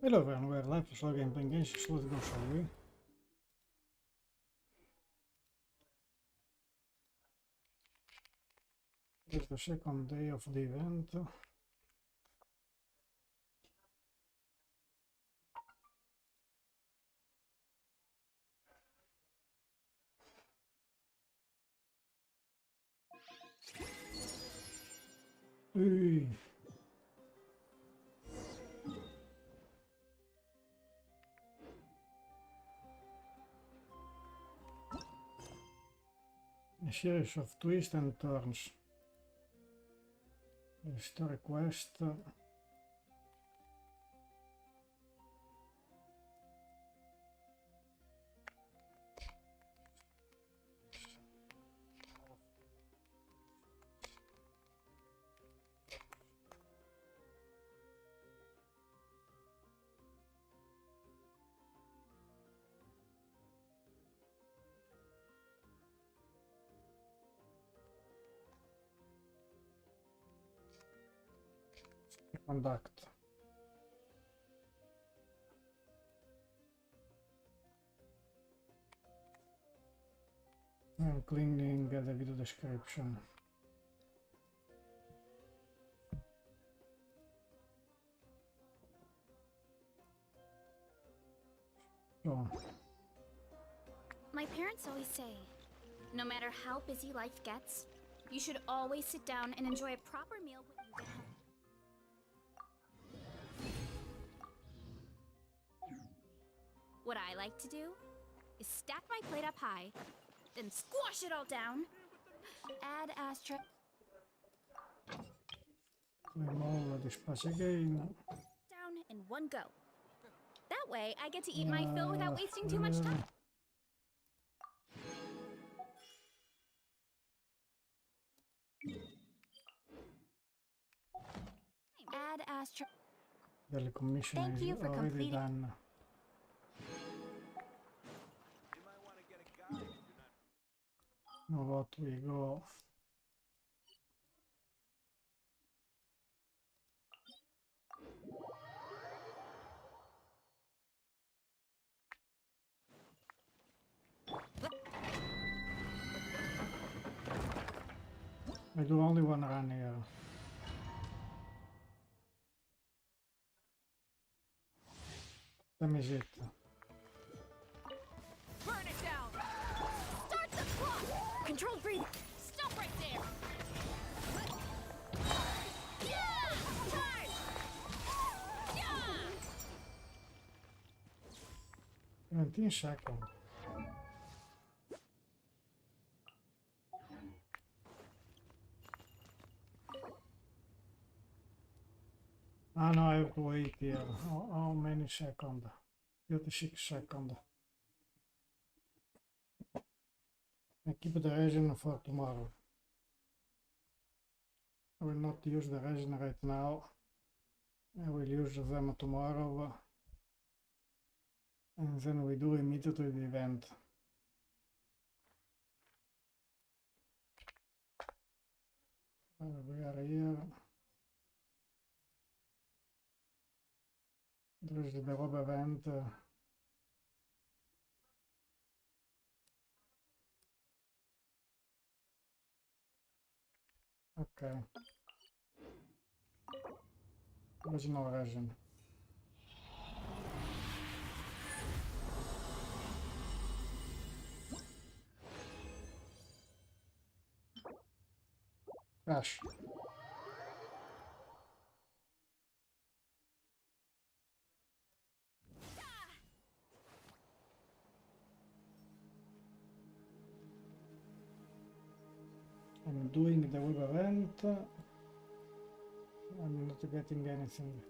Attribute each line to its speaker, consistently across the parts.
Speaker 1: Hello everyone, we're live for slow game playing Genshin. So let's go, shall we? It's the second day of the event. Hey. A series of twists and turns. Story quest. Conduct. I'm cleaning the video description. So.
Speaker 2: My parents always say, no matter how busy life gets, you should always sit down and enjoy a proper meal when you get home. What I like to do is stack my plate up high, then squash it all down, add asterisk down in one go. That way, I get to eat my fill without wasting too much time. Add asterisk.
Speaker 1: The commission
Speaker 2: Thank you
Speaker 1: is
Speaker 2: for
Speaker 1: already
Speaker 2: completing.
Speaker 1: done. Now what we go? I do only one run here. That is it.
Speaker 2: Burn it down! Start the clock! Controlled breathing! Stop right there! Yeah! Time! Yeah!
Speaker 1: 17 seconds. Ah no, I have to wait here. How many seconds? 36 seconds. I keep the resin for tomorrow. I will not use the resin right now. I will use them tomorrow. And then we do immediately the event. We are here. There is the rob event. Okay. There's no resin. Crash. I'm doing the web event. I'm not getting anything.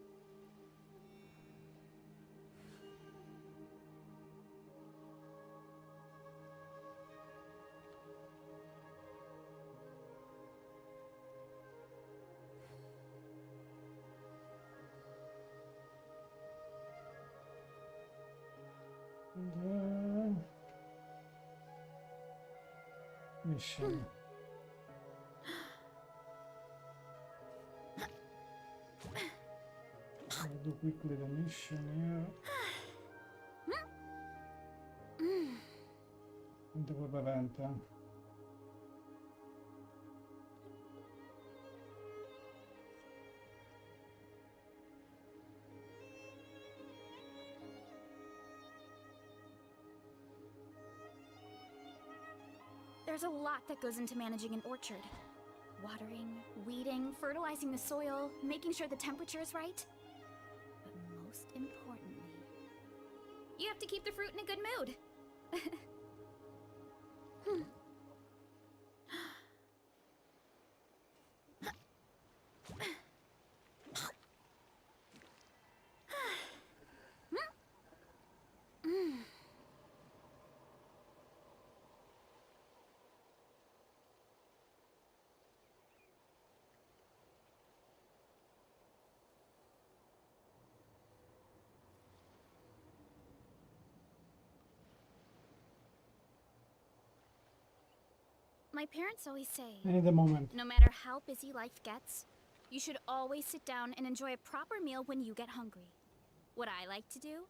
Speaker 1: Mission. I do quick complete the mission here. Inte på vänta.
Speaker 2: There's a lot that goes into managing an orchard. Watering, weeding, fertilizing the soil, making sure the temperature is right. But most importantly, you have to keep the fruit in a good mood. My parents always say,
Speaker 1: I need a moment.
Speaker 2: no matter how busy life gets, you should always sit down and enjoy a proper meal when you get hungry. What I like to do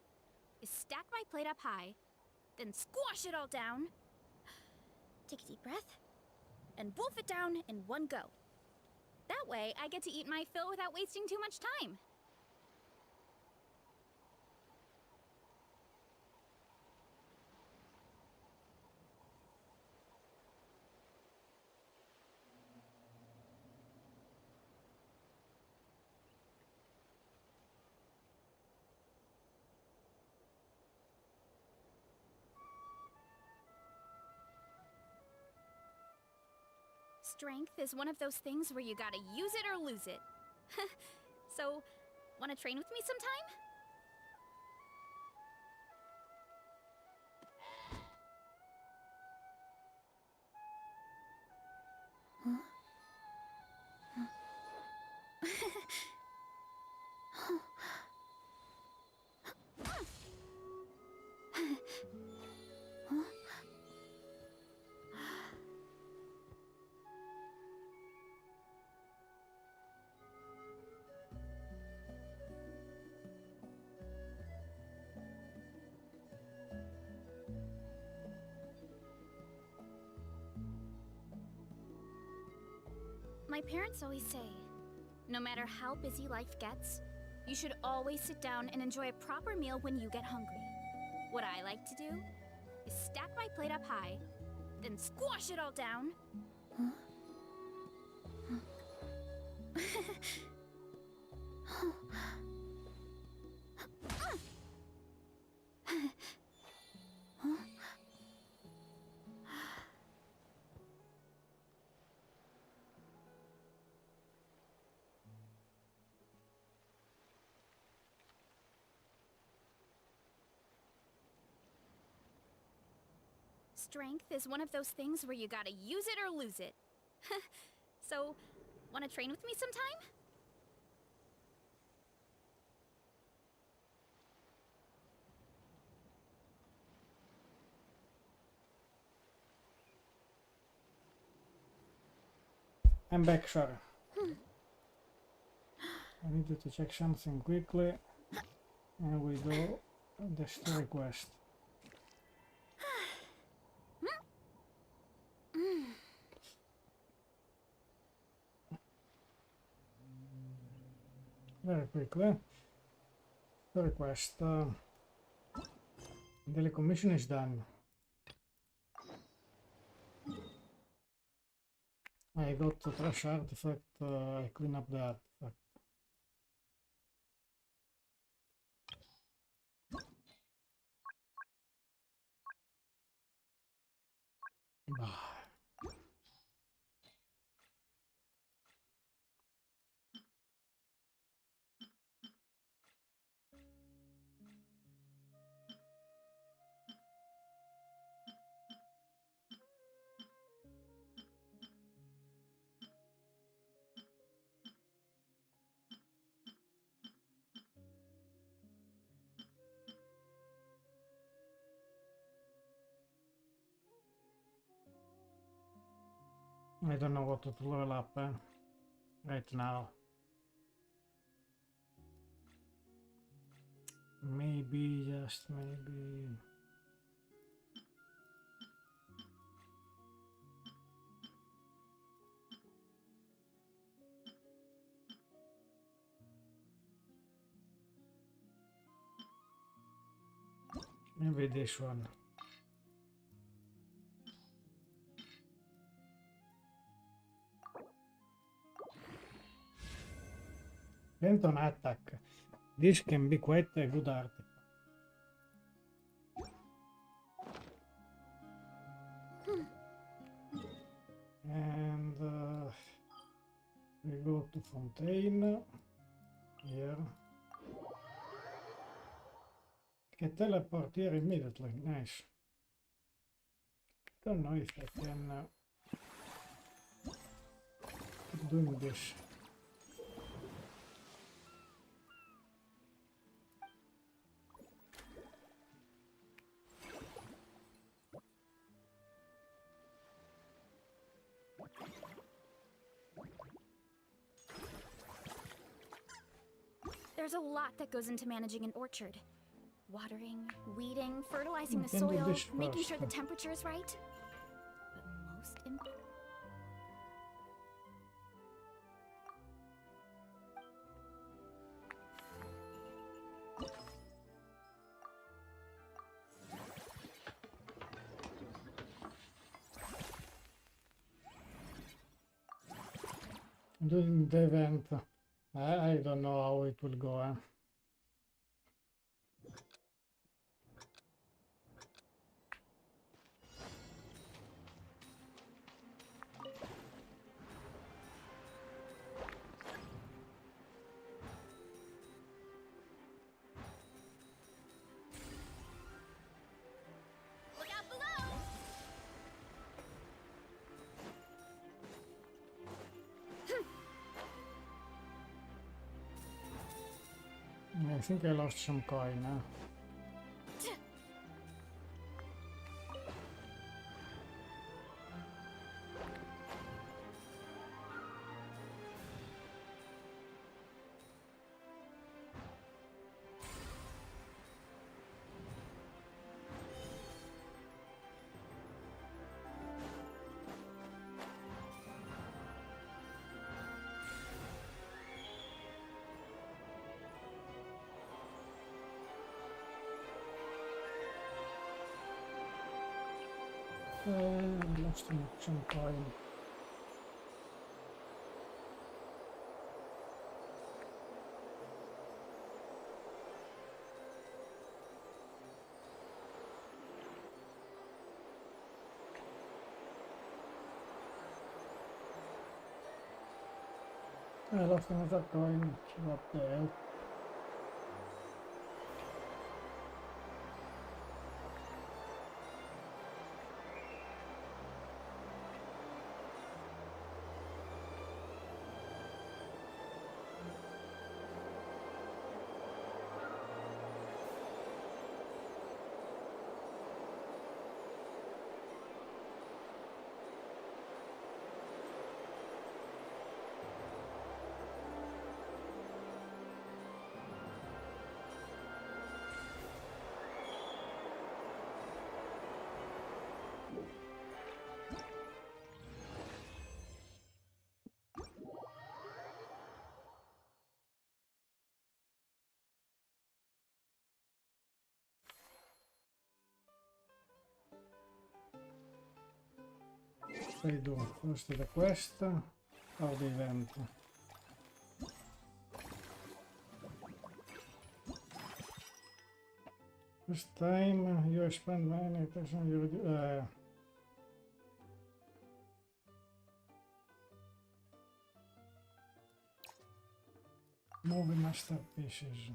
Speaker 2: is stack my plate up high, then squash it all down, take a deep breath, and wolf it down in one go. That way, I get to eat my fill without wasting too much time. Strength is one of those things where you gotta use it or lose it. So, wanna train with me sometime? My parents always say, no matter how busy life gets, you should always sit down and enjoy a proper meal when you get hungry. What I like to do is stack my plate up high, then squash it all down. Strength is one of those things where you gotta use it or lose it. So, wanna train with me sometime?
Speaker 1: I'm back, sure. I needed to check something quickly, and we do the story quest. Very quickly. Story quest. Daily commission is done. I got the trash artifact. I clean up the artifact. Bah. I don't know what to level up right now. Maybe, just maybe. Maybe this one. Renton attack. This can be quite a good artifact. And we go to Fontaine here. Can teleport here immediately. Nice. Don't know if I can keep doing this.
Speaker 2: There's a lot that goes into managing an orchard. Watering, weeding, fertilizing the
Speaker 1: can do
Speaker 2: soil,
Speaker 1: this
Speaker 2: making
Speaker 1: first.
Speaker 2: sure the temperature is right. But most important.
Speaker 1: During the event, I don't know how it will go.
Speaker 2: Look out below!
Speaker 1: I think I lost some coin. I lost some coin. I lost another coin. What the hell? I do first the quest or the event. First time you expand many person you movie masterpieces.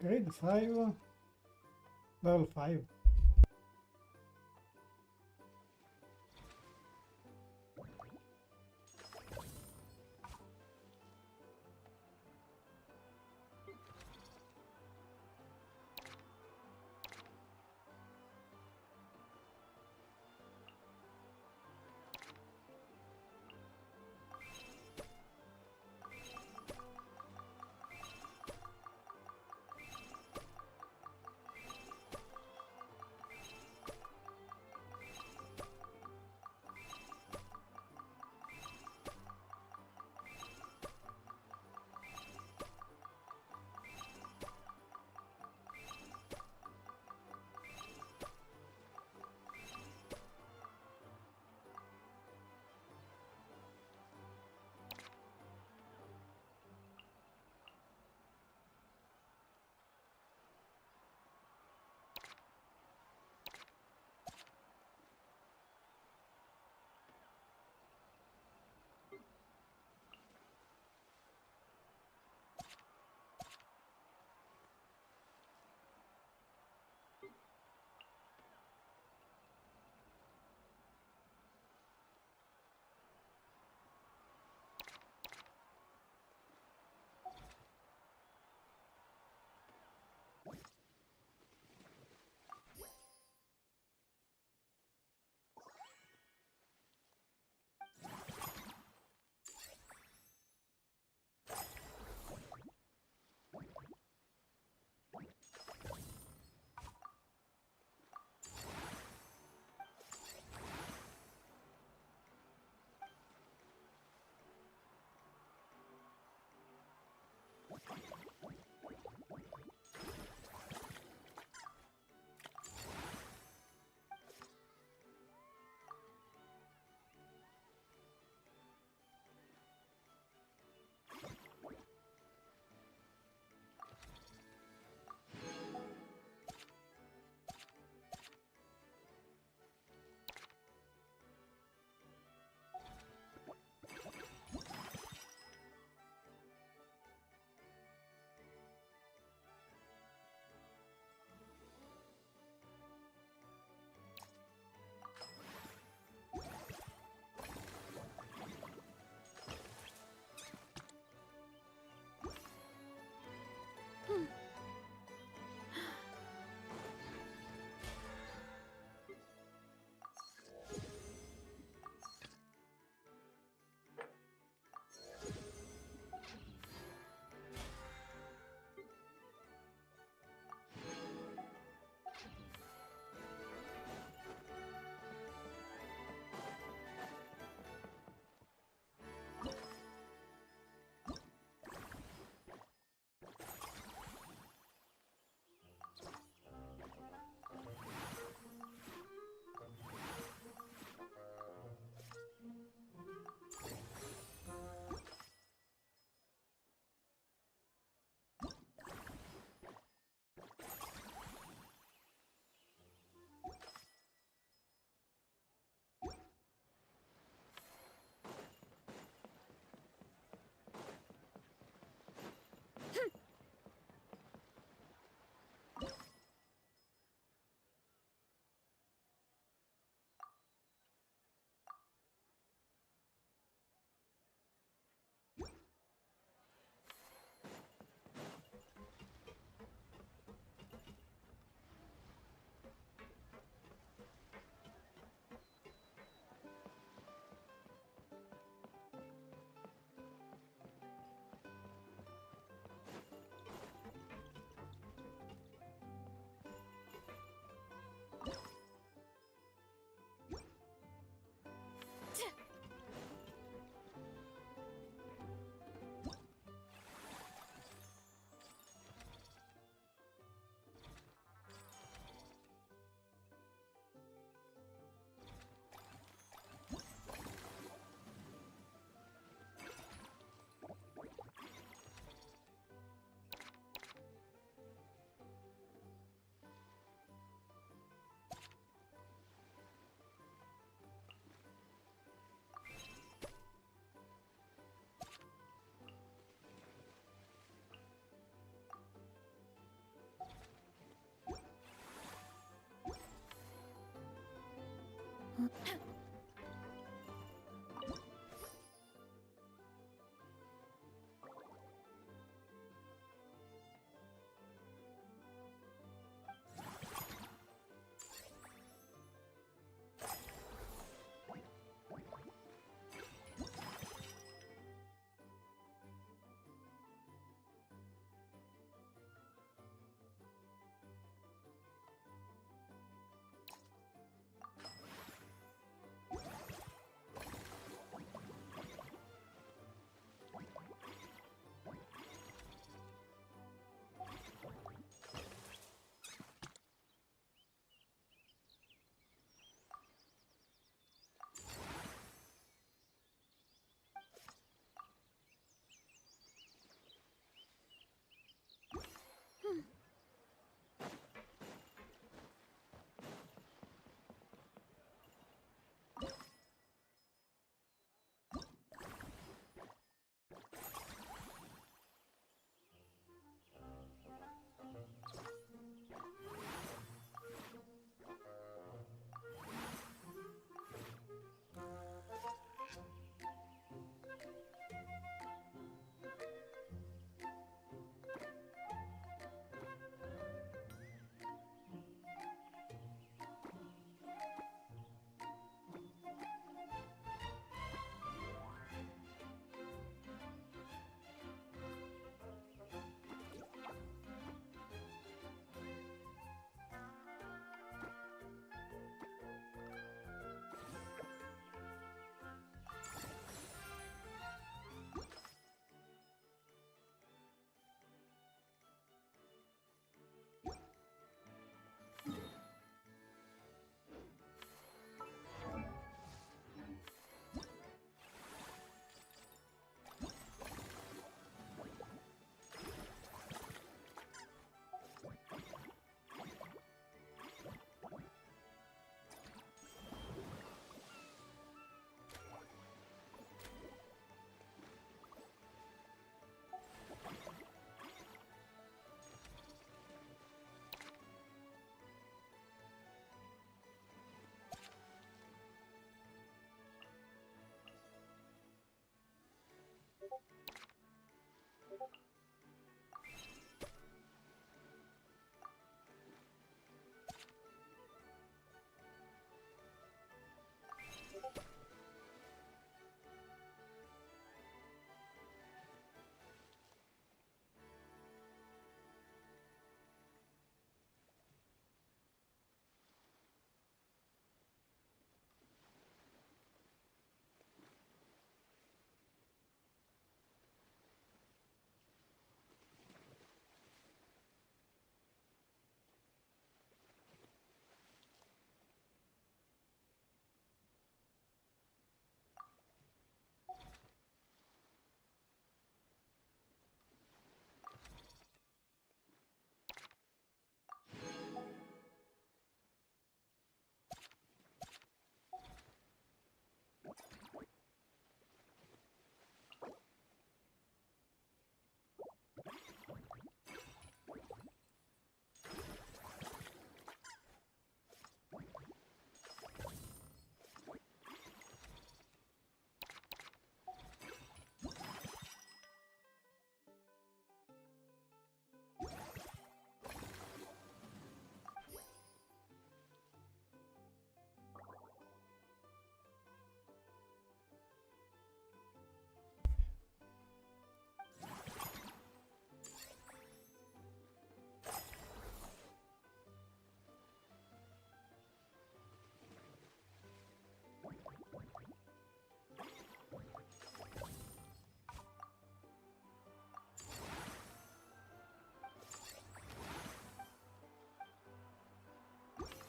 Speaker 1: Grade 5, level 5.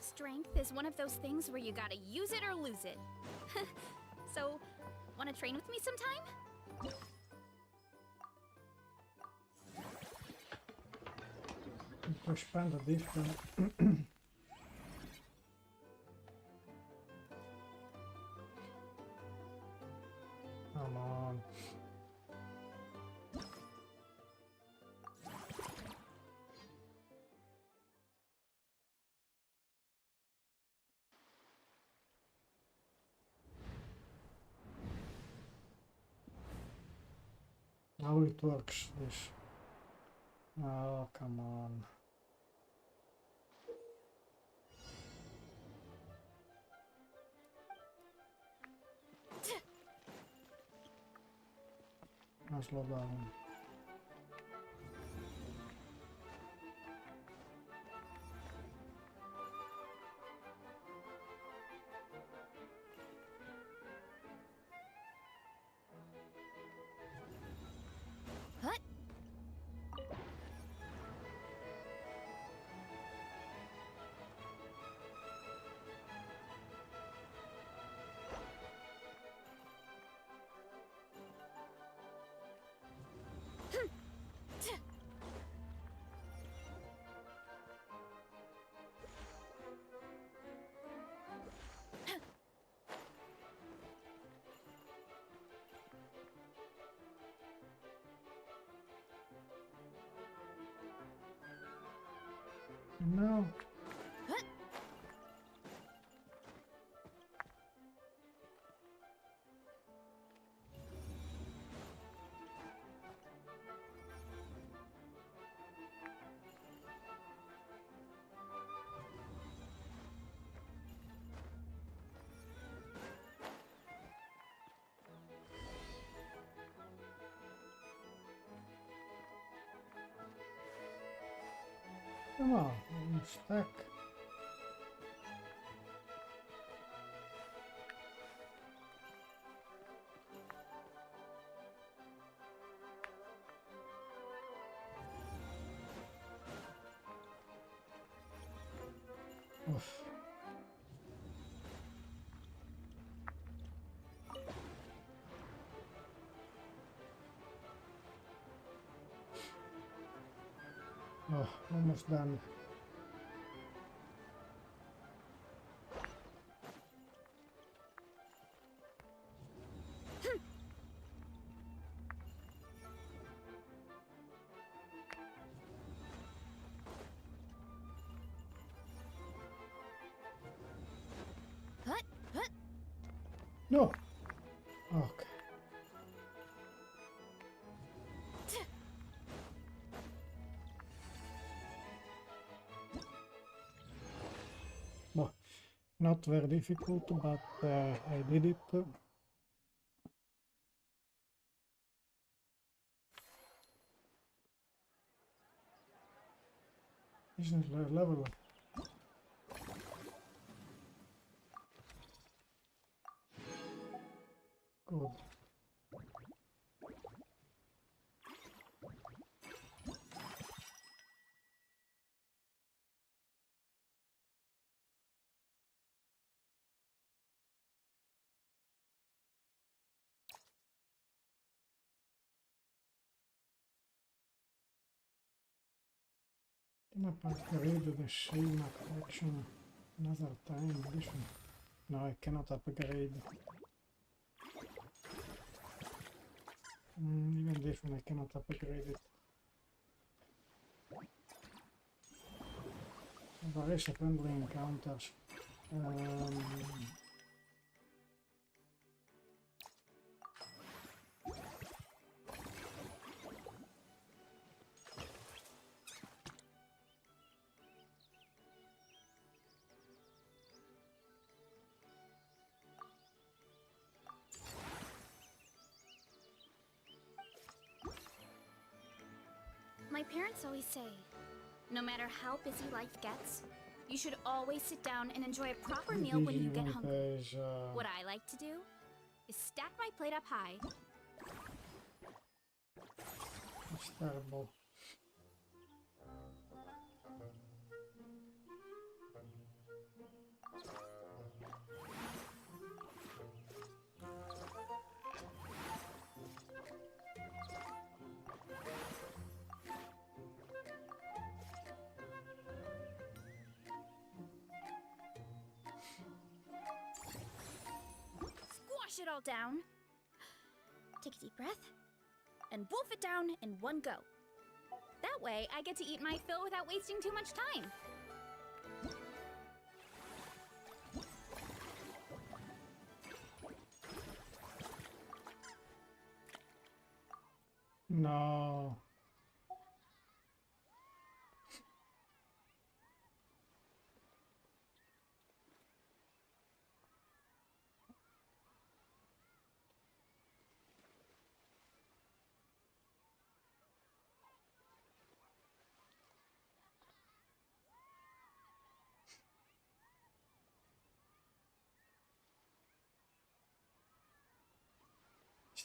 Speaker 2: Strength is one of those things where you gotta use it or lose it. So, wanna train with me sometime?
Speaker 1: To spend a different. Come on. how it works this. Oh, come on. Now slow down.
Speaker 2: Hut.
Speaker 1: No. Come on, I'm stuck. Oof. Oh, almost done.
Speaker 2: Hut. Hut.
Speaker 1: No. Okay. Well, not very difficult, but I did it. Business level. Good. Can I upgrade the same attraction another time? This one. No, I cannot upgrade. Even this one I cannot upgrade it. Various friendly encounters.
Speaker 2: My parents always say, no matter how busy life gets, you should always sit down and enjoy a proper meal when you get hungry. What I like to do is stack my plate up high.
Speaker 1: It's terrible.
Speaker 2: Squash it all down. Take a deep breath and wolf it down in one go. That way, I get to eat my fill without wasting too much time.
Speaker 1: No.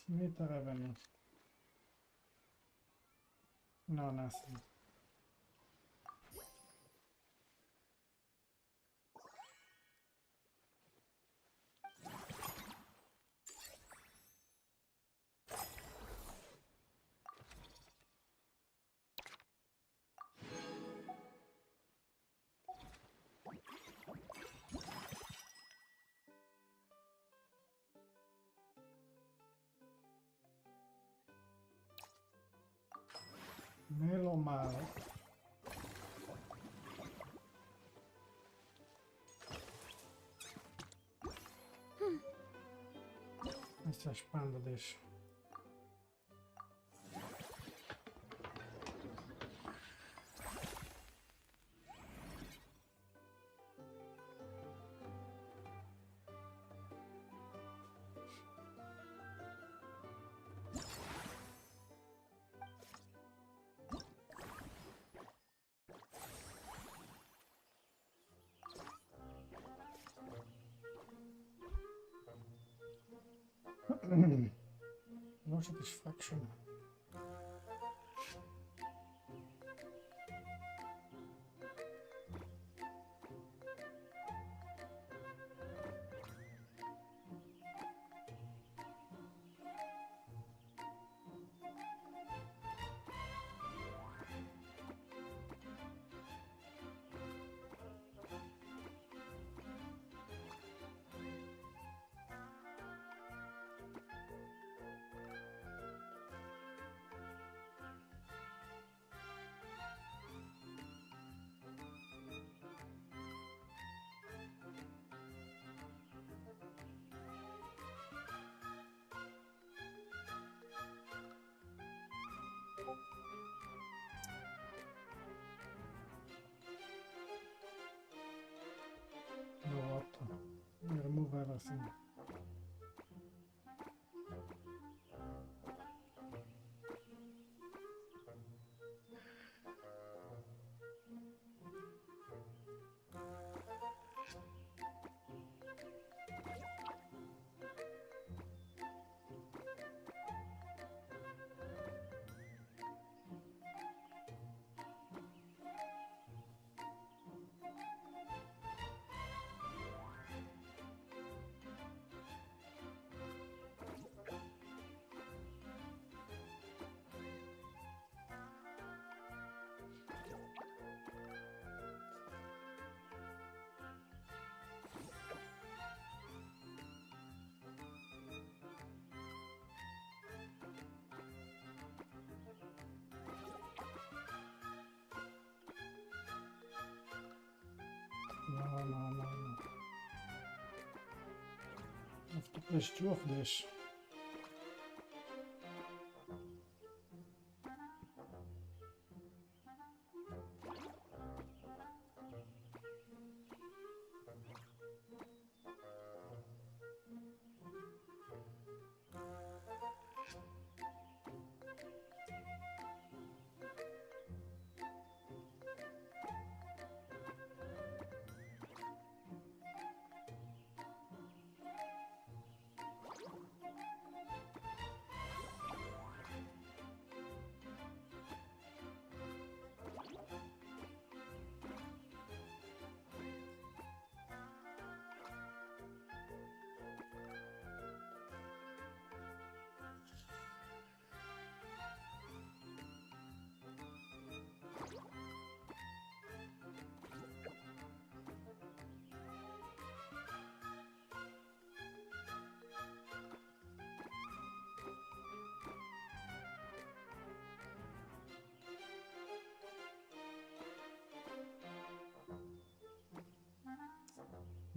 Speaker 1: Meter revenue. No, nothing. Melo male. Essa expanda deixa. No satisfaction. No water. Remove everything. No. I have to place 2 of this.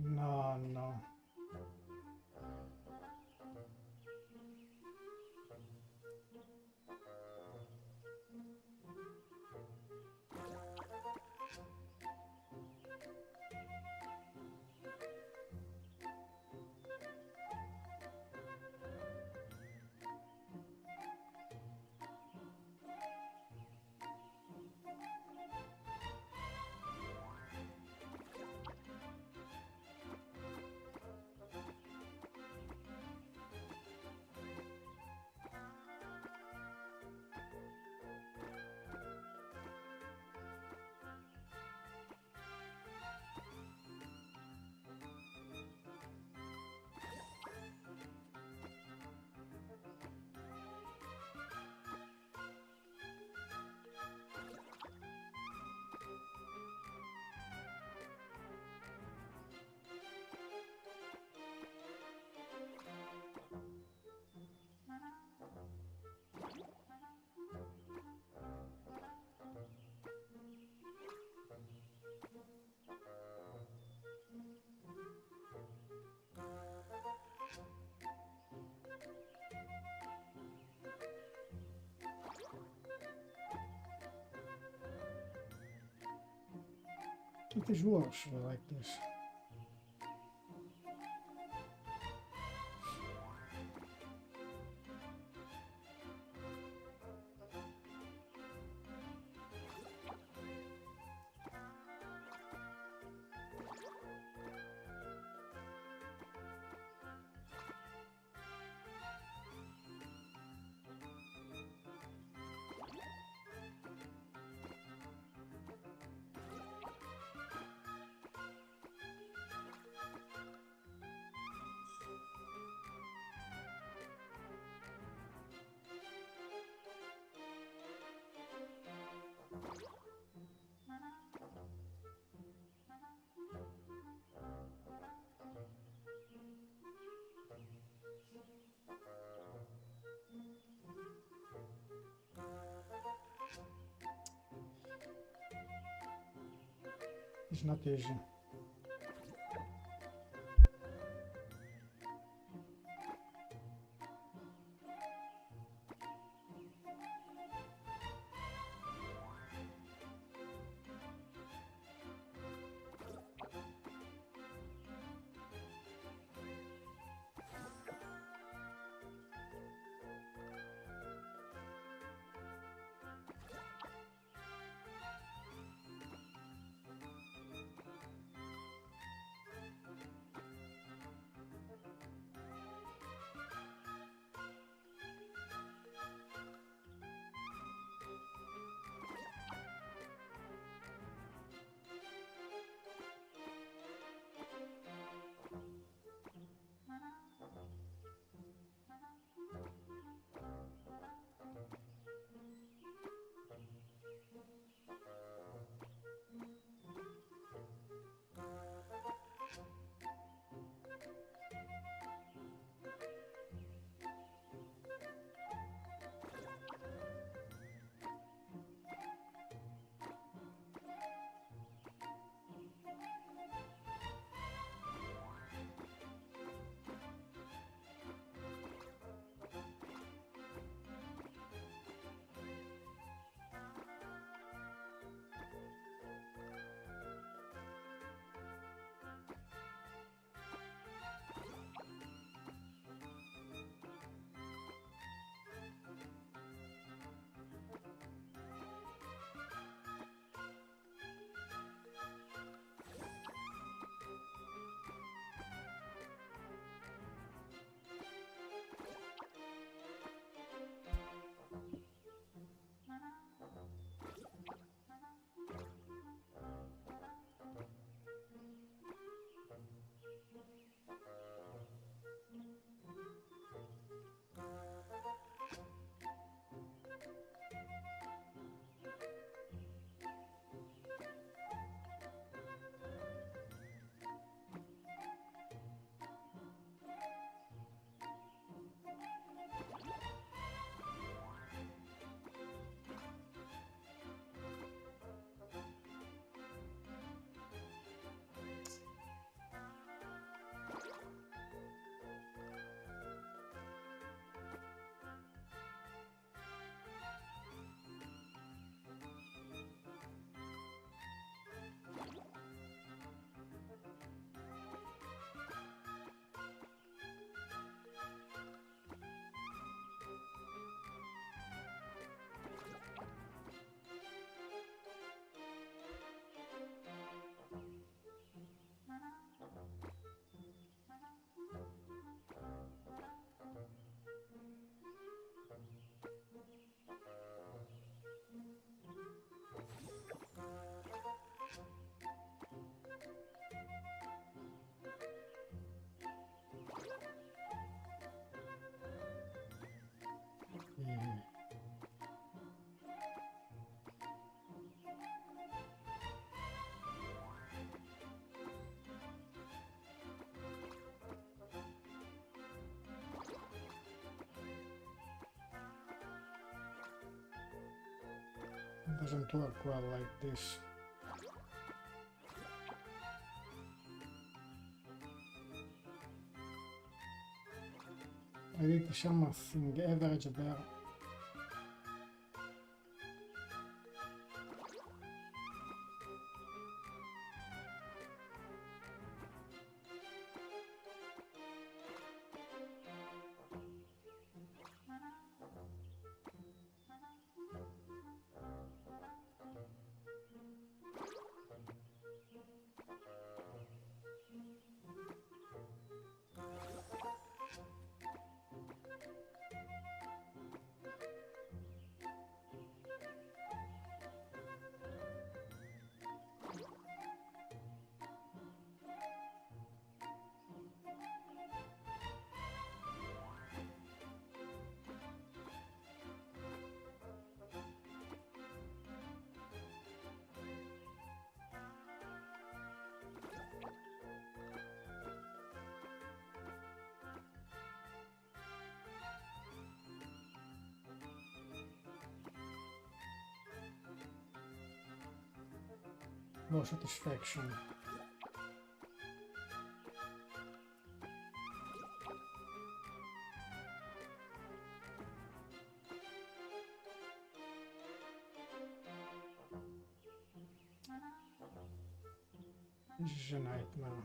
Speaker 1: No. is worse like this. It's not easy. It doesn't work well like this. ראיתי שם thing average there. Low satisfaction. This is a nightmare.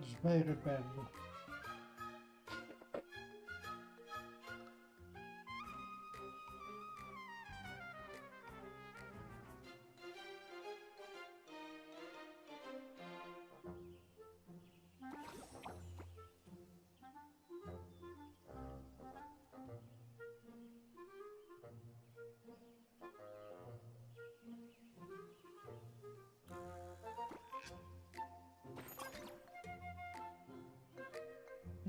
Speaker 1: It's very bad.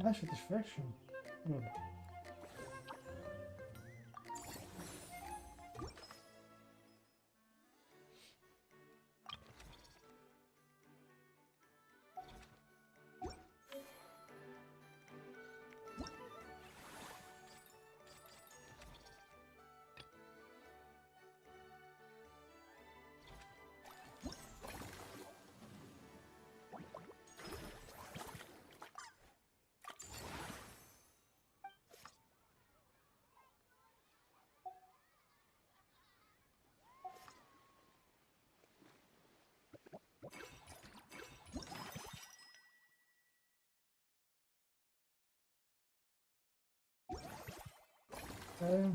Speaker 1: High satisfaction. Good. Okay.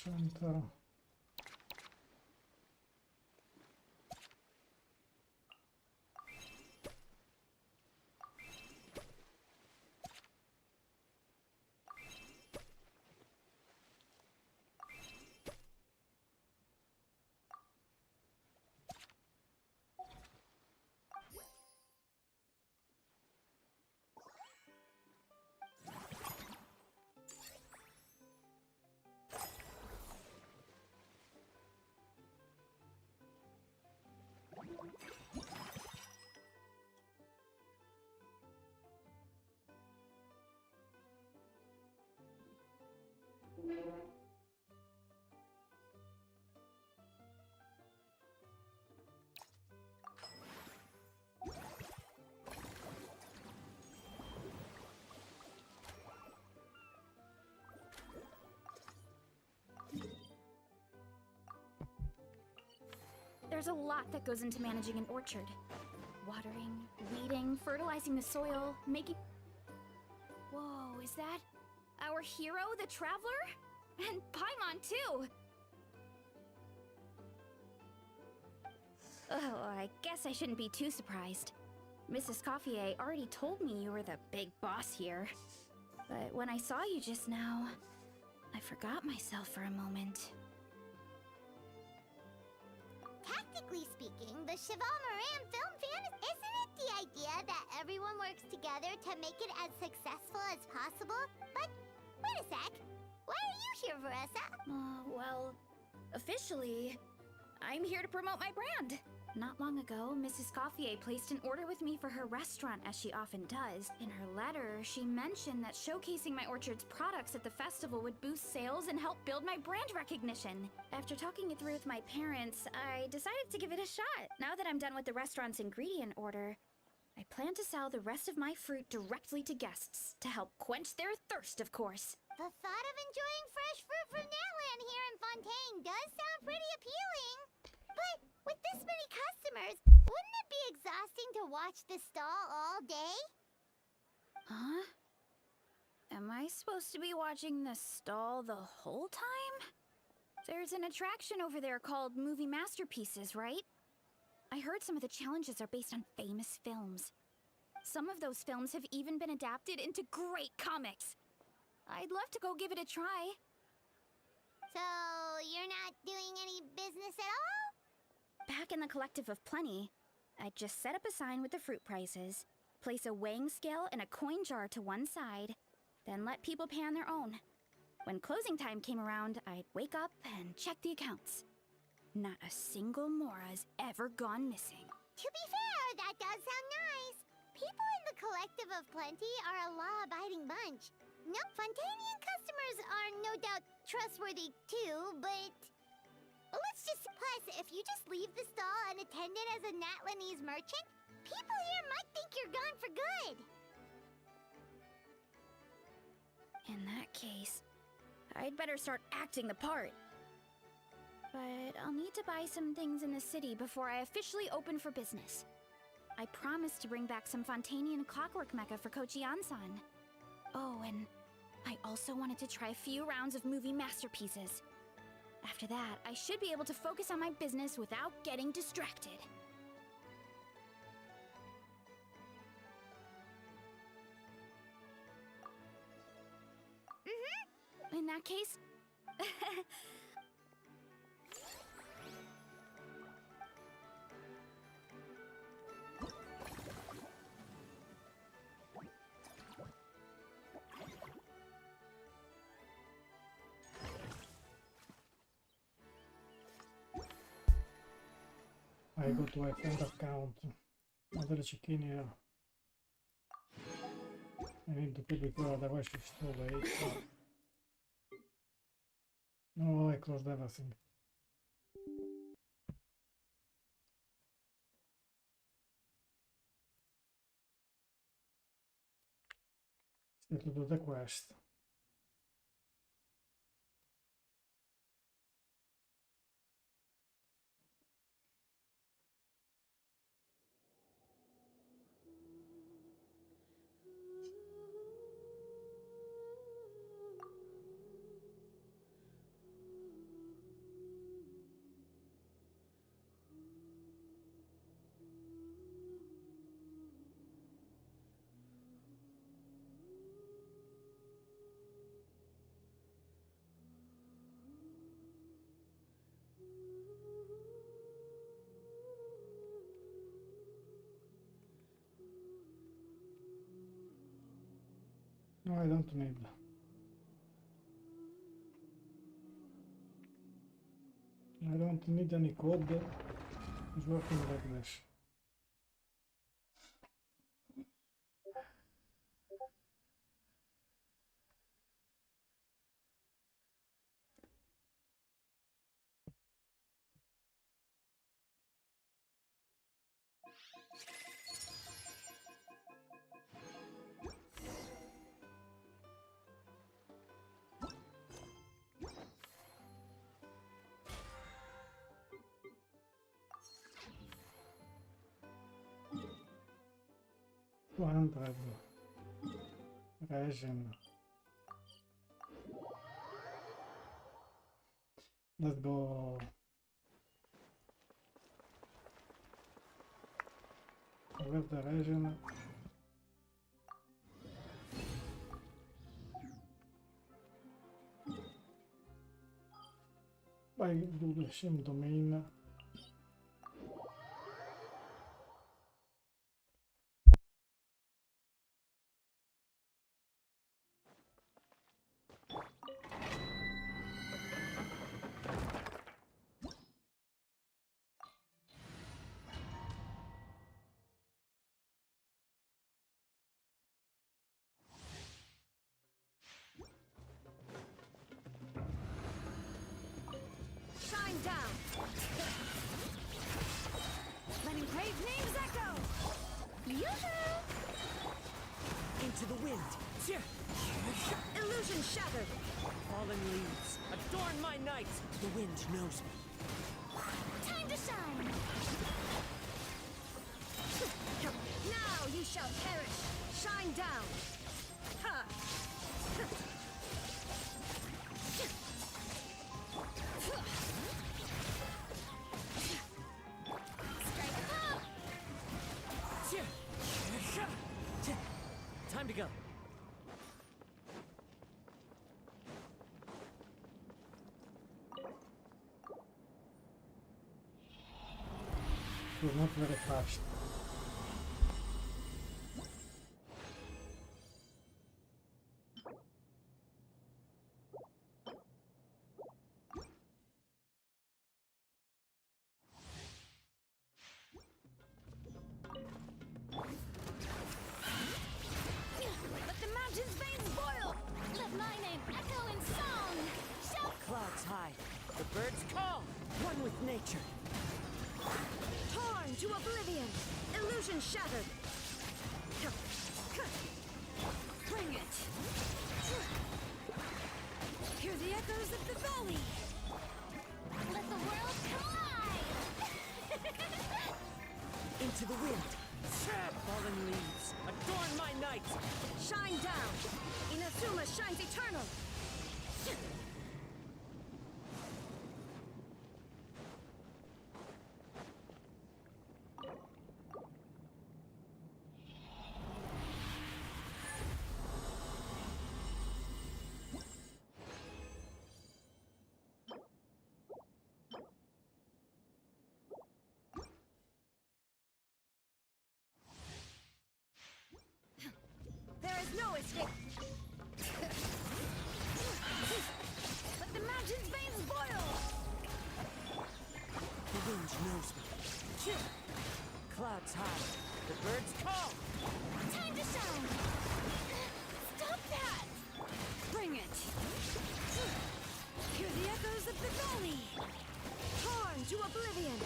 Speaker 1: Center.
Speaker 2: There's a lot that goes into managing an orchard. Watering, weeding, fertilizing the soil, making... Whoa, is that our hero, the Traveler? And Paimon, too! Oh, I guess I shouldn't be too surprised. Mrs. Escoffier already told me you were the big boss here. But when I saw you just now, I forgot myself for a moment.
Speaker 3: Technically speaking, the Cheval Moran film fan, isn't it the idea that everyone works together to make it as successful as possible? But wait a sec. Why are you here, Veressa?
Speaker 2: Well, officially, I'm here to promote my brand. Not long ago, Mrs. Escoffier placed an order with me for her restaurant, as she often does. In her letter, she mentioned that showcasing my orchard's products at the festival would boost sales and help build my brand recognition. After talking it through with my parents, I decided to give it a shot. Now that I'm done with the restaurant's ingredient order, I plan to sell the rest of my fruit directly to guests, to help quench their thirst, of course.
Speaker 3: The thought of enjoying fresh fruit from Natlan here in Fontaine does sound pretty appealing. But with this many customers, wouldn't it be exhausting to watch the stall all day?
Speaker 2: Huh? Am I supposed to be watching this stall the whole time? There's an attraction over there called Movie Masterpieces, right? I heard some of the challenges are based on famous films. Some of those films have even been adapted into great comics. I'd love to go give it a try.
Speaker 3: So, you're not doing any business at all?
Speaker 2: Back in the Collective of Plenty, I'd just set up a sign with the fruit prices, place a weighing scale and a coin jar to one side, then let people pay on their own. When closing time came around, I'd wake up and check the accounts. Not a single Mora's ever gone missing.
Speaker 3: To be fair, that does sound nice. People in the Collective of Plenty are a law-abiding bunch. No, Fontanian customers are no doubt trustworthy too, but let's just... Plus, if you just leave the stall unattended as a Natlanese merchant, people here might think you're gone for good.
Speaker 2: In that case, I'd better start acting the part. But I'll need to buy some things in the city before I officially open for business. I promised to bring back some Fontanian clockwork mecha for Kochi-an-san. Oh, and I also wanted to try a few rounds of movie masterpieces. After that, I should be able to focus on my business without getting distracted. In that case...
Speaker 1: I go to my friend account. Other chicken here. I need to keep it well, otherwise it's too late. No, I closed everything. Still to do the quest. No, I don't need. I don't need any code. It's working like this. Resin. Let's go. Where's the resin? I do the same domain.
Speaker 2: Down. Letting brave names echo. Yoo-hoo!
Speaker 4: Into the wind.
Speaker 2: Illusion shattered.
Speaker 4: Fallen leaves. Adorn my night. The wind knows me.
Speaker 2: Time to shine. Now you shall perish. Shine down.
Speaker 1: was not very fast.
Speaker 2: Let the mountain's veins boil! Let my name echo in song! Shout!
Speaker 4: Clouds high, the birds call, one with nature.
Speaker 2: Torn to oblivion! Illusion shattered! Bring it! Hear the echoes of the valley! Let the world collide!
Speaker 4: Into the wind. Fallen leaves, adorn my night.
Speaker 2: Shine down! Inazuma shines eternal! There is no escape! Let the mountain's veins boil!
Speaker 4: The wind knows me. Clouds high, the birds call.
Speaker 2: Time to shine! Stop that! Bring it! Hear the echoes of the valley! Torn to oblivion!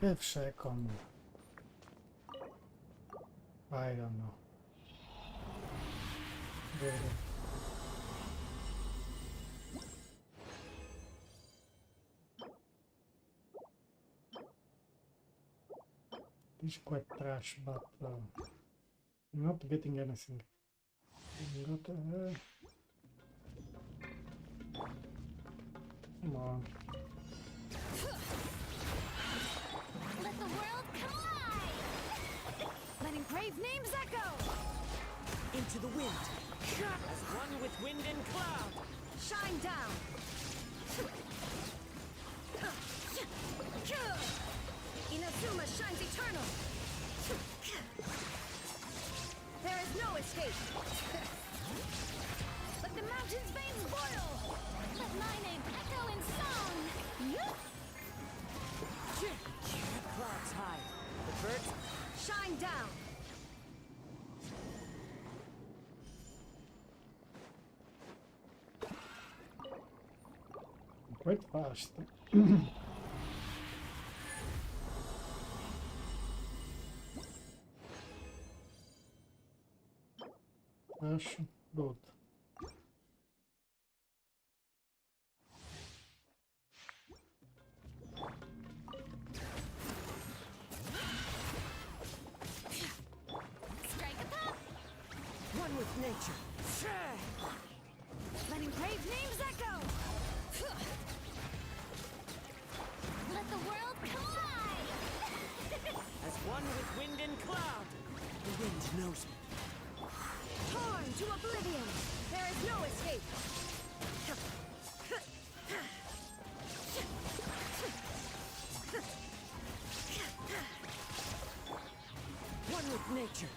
Speaker 1: Pierwsze komu. I don't know. Really. This is quite trash, but I'm not getting anything. Got, come on.
Speaker 2: Let the world collide! Let engraved names echo!
Speaker 4: Into the wind. As one with wind and cloud.
Speaker 2: Shine down! Inazuma shines eternal! There is no escape! Let the mountain's veins boil! Let my name echo in song!
Speaker 4: Clouds high, the birds
Speaker 2: Shine down!
Speaker 1: Quite fast. Dash, good.
Speaker 2: Strike a pop!
Speaker 4: one with nature.
Speaker 2: Let engraved names echo! Let the world collide!
Speaker 4: As one with wind and cloud. The wind knows me.
Speaker 2: Torn to oblivion! There is no escape!
Speaker 4: One with nature.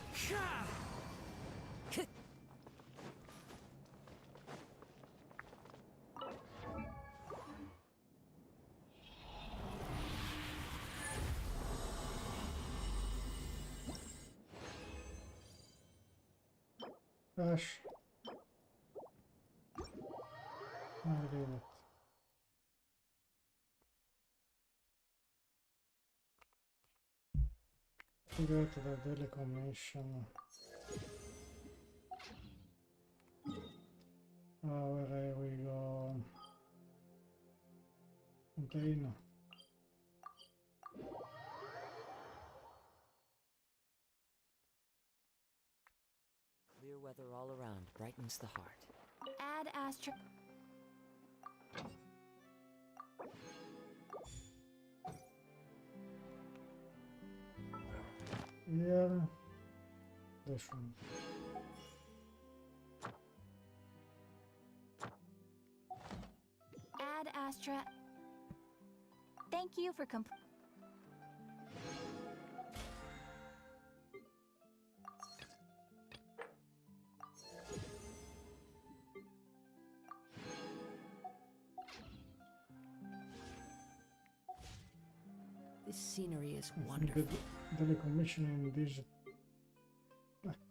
Speaker 1: Dash. I did it. To go to the daily commission. Where we go? Container.
Speaker 4: Clear weather all around brightens the heart.
Speaker 2: Add astro...
Speaker 1: Yeah. This one.
Speaker 2: Ad Astra. Thank you for
Speaker 4: This scenery is
Speaker 1: I think
Speaker 4: wonderful.
Speaker 1: the daily commissioning this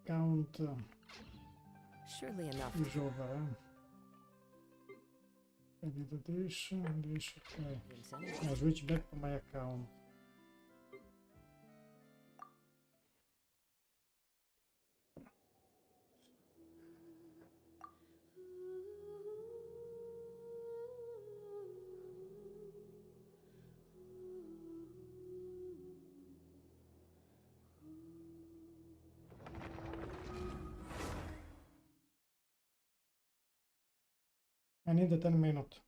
Speaker 1: account
Speaker 4: Surely enough.
Speaker 1: is over. I did this, okay. I switch back to my account. I need the 10 minutes.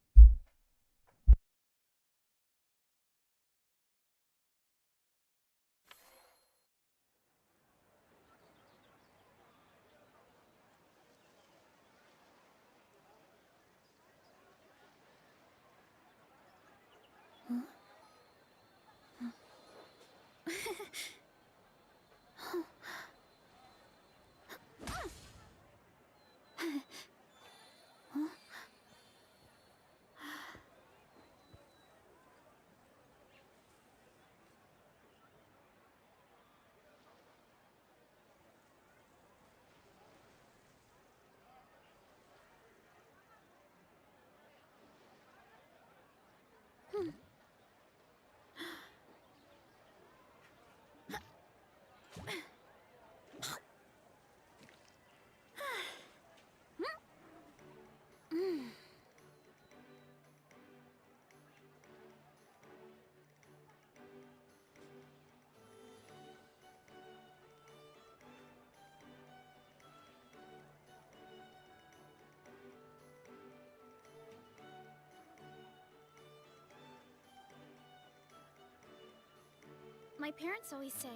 Speaker 2: My parents always say,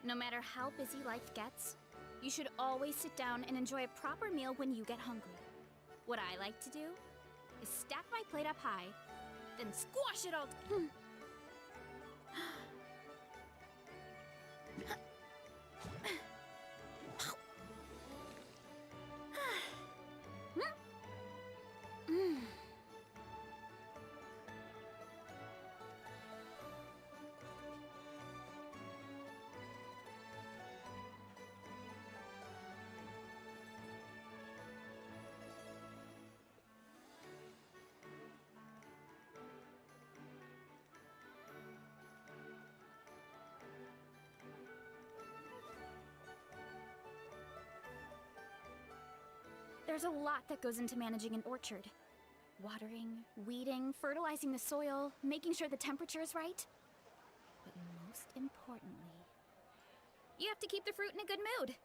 Speaker 2: no matter how busy life gets, you should always sit down and enjoy a proper meal when you get hungry. What I like to do is stack my plate up high, then squash it all. There's a lot that goes into managing an orchard. Watering, weeding, fertilizing the soil, making sure the temperature is right. But most importantly, you have to keep the fruit in a good mood.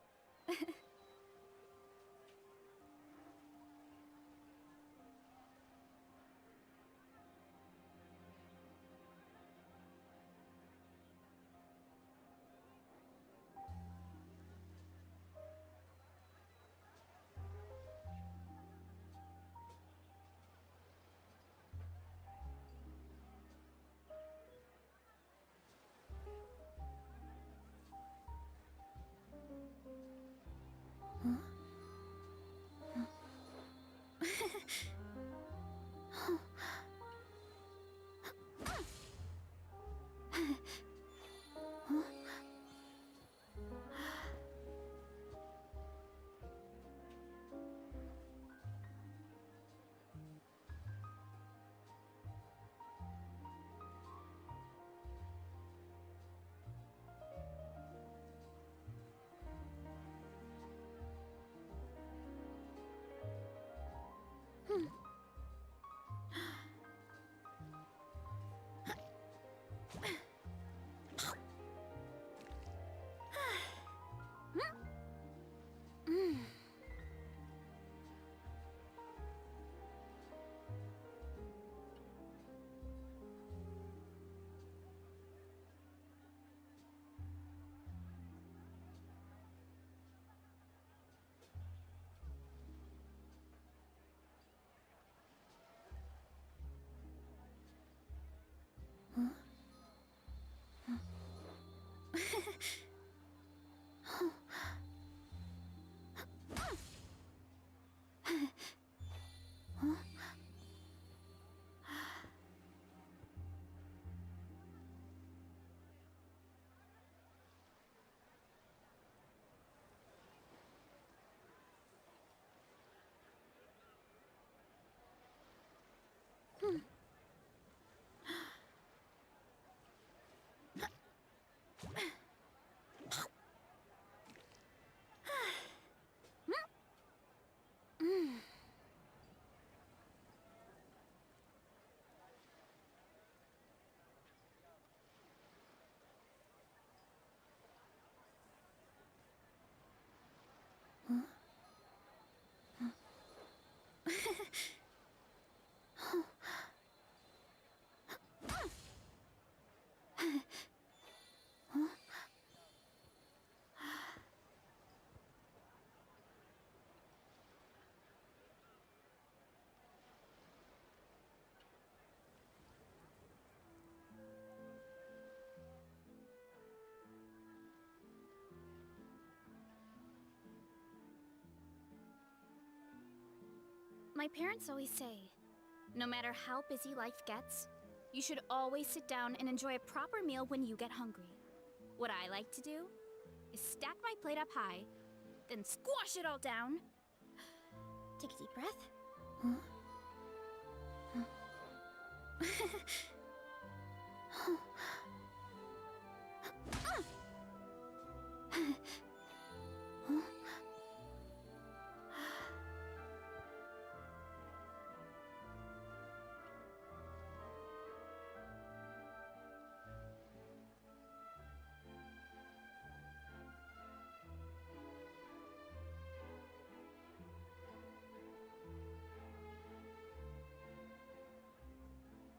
Speaker 2: My parents always say, no matter how busy life gets, you should always sit down and enjoy a proper meal when you get hungry. What I like to do is stack my plate up high, then squash it all down. Take a deep breath.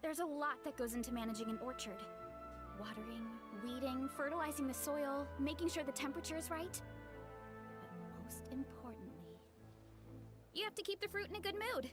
Speaker 2: There's a lot that goes into managing an orchard. Watering, weeding, fertilizing the soil, making sure the temperature is right. But most importantly, you have to keep the fruit in a good mood.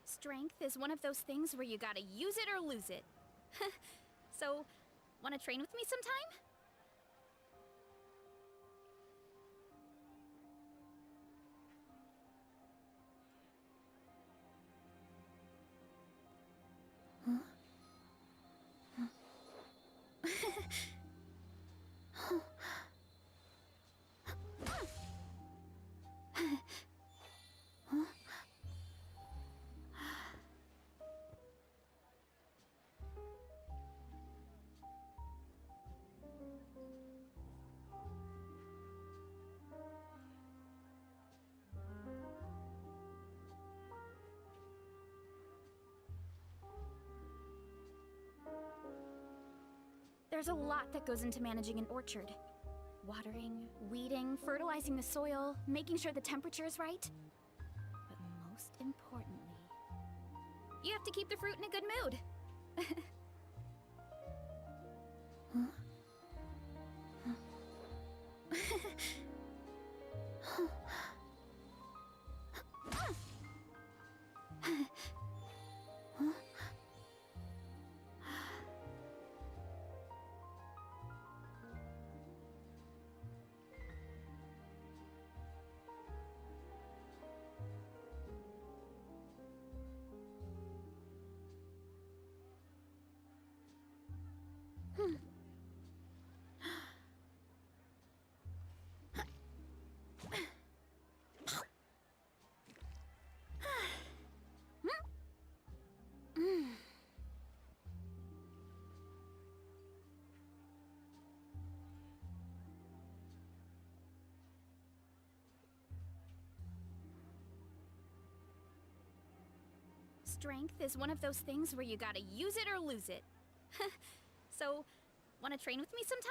Speaker 2: Strength is one of those things where you gotta use it or lose it. So, wanna train with me sometime? There's a lot that goes into managing an orchard. Watering, weeding, fertilizing the soil, making sure the temperature is right. But most importantly, you have to keep the fruit in a good mood. Strength is one of those things where you gotta use it or lose it. So, wanna train with me sometime?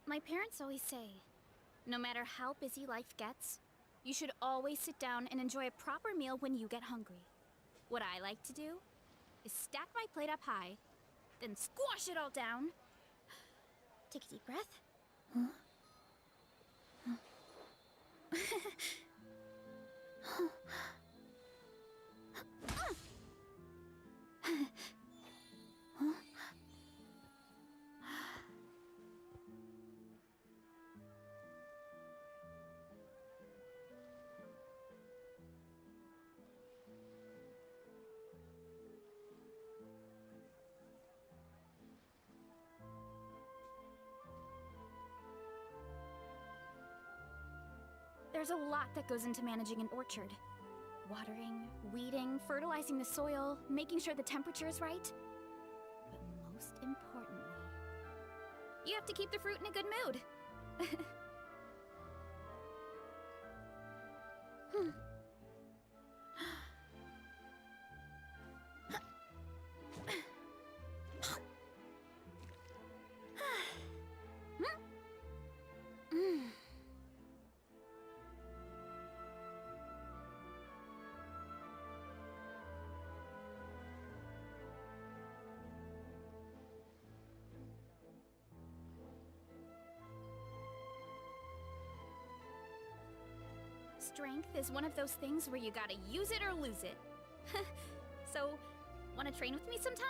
Speaker 2: My parents always say, no matter how busy life gets, you should always sit down and enjoy a proper meal when you get hungry. What I like to do is stack my plate up high, then squash it all down. Take a deep breath. There's a lot that goes into managing an orchard. Watering, weeding, fertilizing the soil, making sure the temperature is right. But most importantly, you have to keep the fruit in a good mood. Strength is one of those things where you gotta use it or lose it. So, wanna train with me sometime?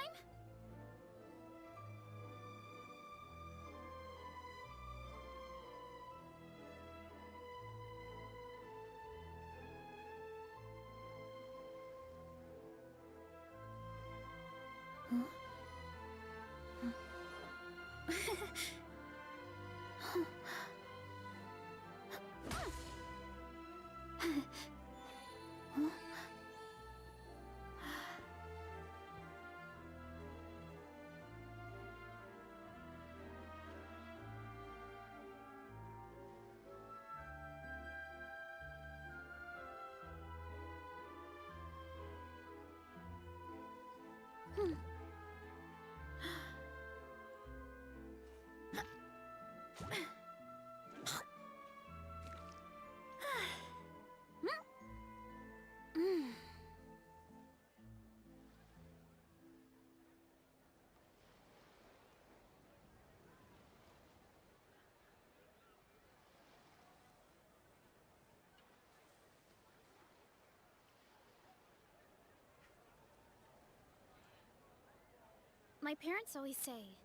Speaker 2: My parents always say,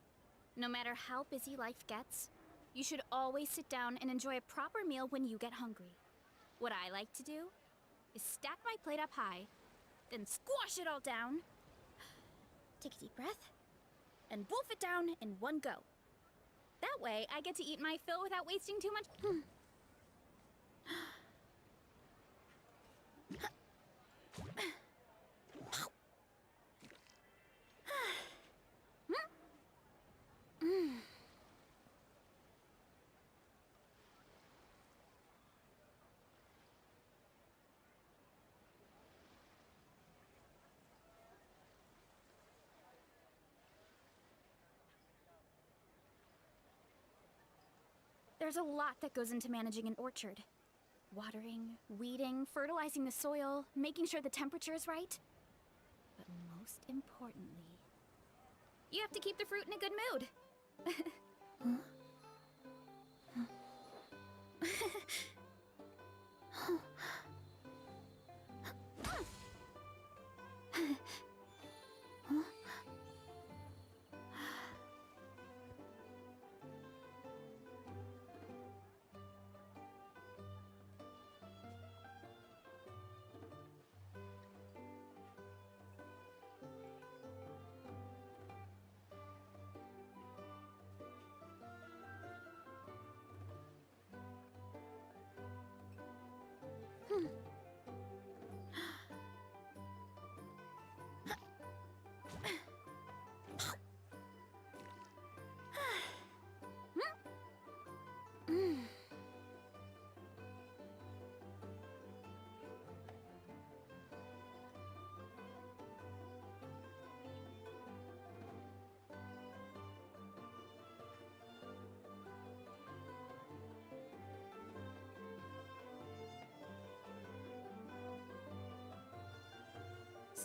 Speaker 2: no matter how busy life gets, you should always sit down and enjoy a proper meal when you get hungry. What I like to do is stack my plate up high, then squash it all down. Take a deep breath, and wolf it down in one go. That way, I get to eat my fill without wasting too much. There's a lot that goes into managing an orchard. Watering, weeding, fertilizing the soil, making sure the temperature is right. But most importantly, you have to keep the fruit in a good mood.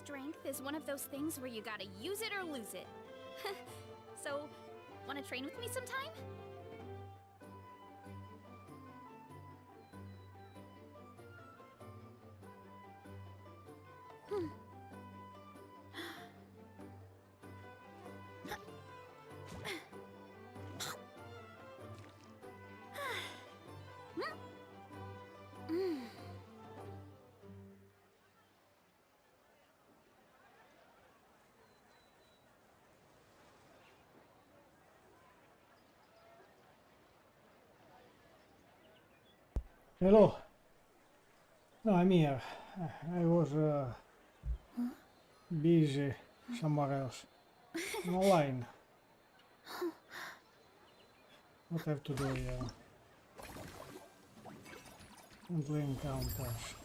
Speaker 2: strength is one of those things where you gotta use it or lose it. So, wanna train with me sometime?
Speaker 1: Hello. No, I'm here. I was busy somewhere else. I'm online. What I have to do here? Monthly encounters.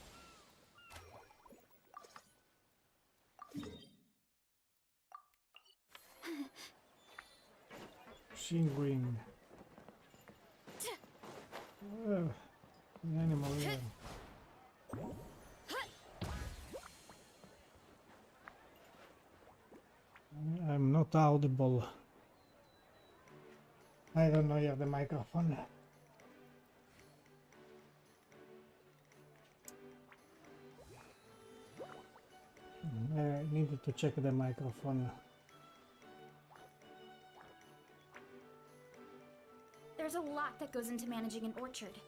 Speaker 1: Singing. An animal here. I'm not audible. I don't know if the microphone. I needed to check the microphone.
Speaker 2: There's a lot that goes into managing an orchard.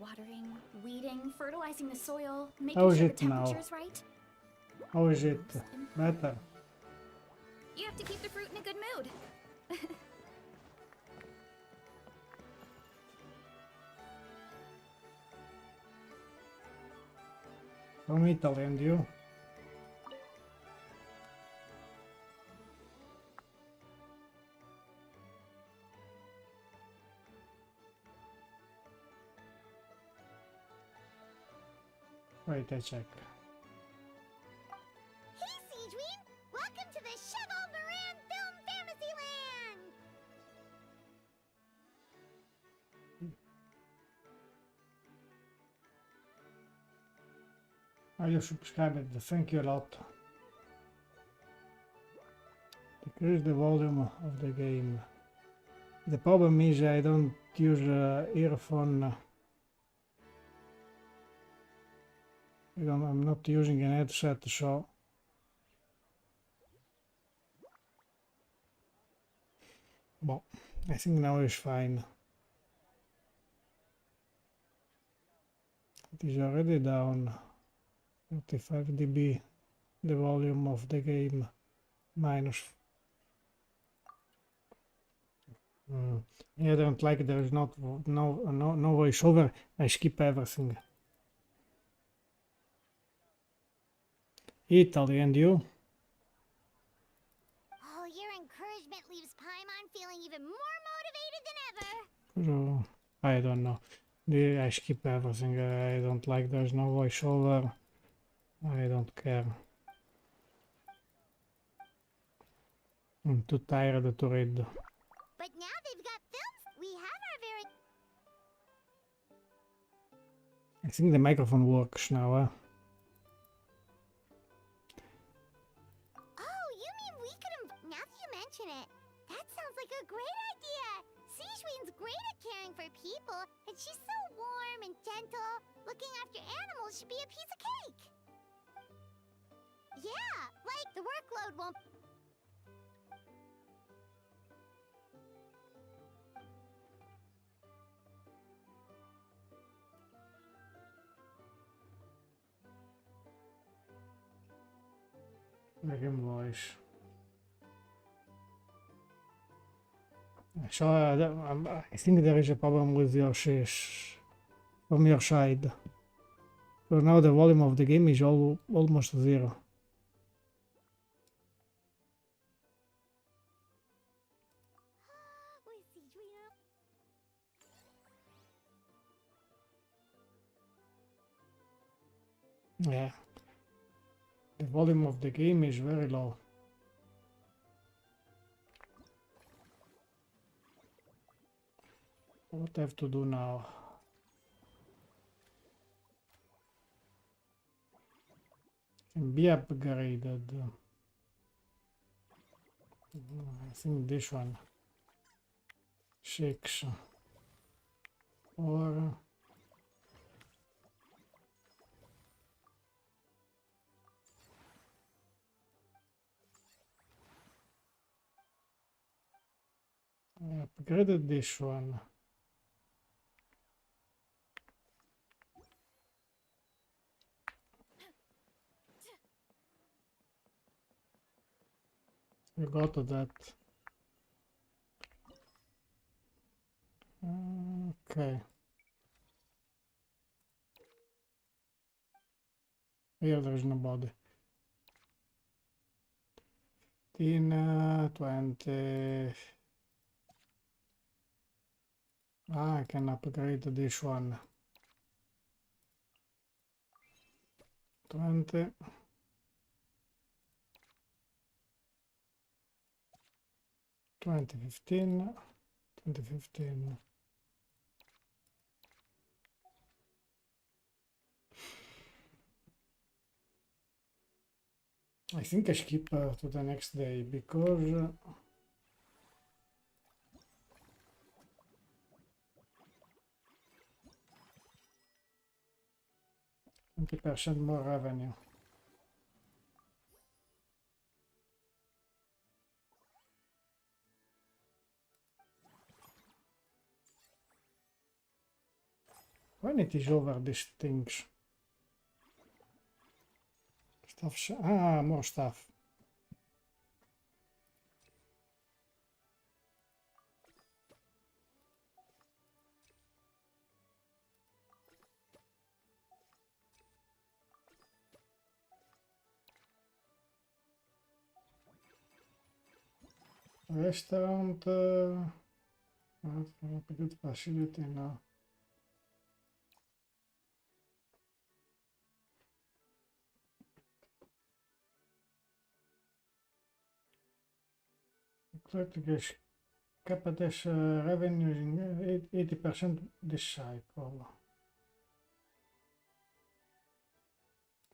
Speaker 2: Watering, weeding, fertilizing the soil, making
Speaker 1: How is
Speaker 2: sure the
Speaker 1: it now?
Speaker 2: temperature's right.
Speaker 1: How is it? Better?
Speaker 2: You have to keep the fruit in a good mood.
Speaker 1: From Italy, and you? Wait, I check.
Speaker 3: Hey, Siegeween! Welcome to the Cheval Moran Film Fantasyland!
Speaker 1: Are you subscribed? Thank you a lot. Decrease the volume of the game. The problem is I don't use earphone. I'm not using an headset, so well, I think now it's fine. It is already down 35 dB, the volume of the game, minus. I don't like there is no voiceover. I skip everything. Italy, and you?
Speaker 3: Oh, your encouragement leaves Paimon feeling even more motivated than ever.
Speaker 1: So, I don't know. I skip everything. I don't like there's no voiceover. I don't care. I'm too tired to read.
Speaker 3: But now they've got films. We have our very...
Speaker 1: I think the microphone works now.
Speaker 3: Oh, you mean we could have... Now that you mention it, that sounds like a great idea. Siegeween's great at caring for people, and she's so warm and gentle. Looking after animals should be a piece of cake. Yeah, like the workload won't...
Speaker 1: Make him voice. So I think there is a problem with your from your side. So now the volume of the game is almost zero.
Speaker 3: Where's Siegeween?
Speaker 1: Yeah. The volume of the game is very low. What I have to do now? can be upgraded. I think this one. 6 or I upgraded this one. We got that. Okay. Here there is nobody. 15, 20. I can upgrade this one. 20. 2015. 2015. I think I skip to the next day because 20% more revenue. When it is over, these things. Stuff. More stuff. Restaurant. A good facility now. Clerk's Capadesh revenue in 80% this cycle.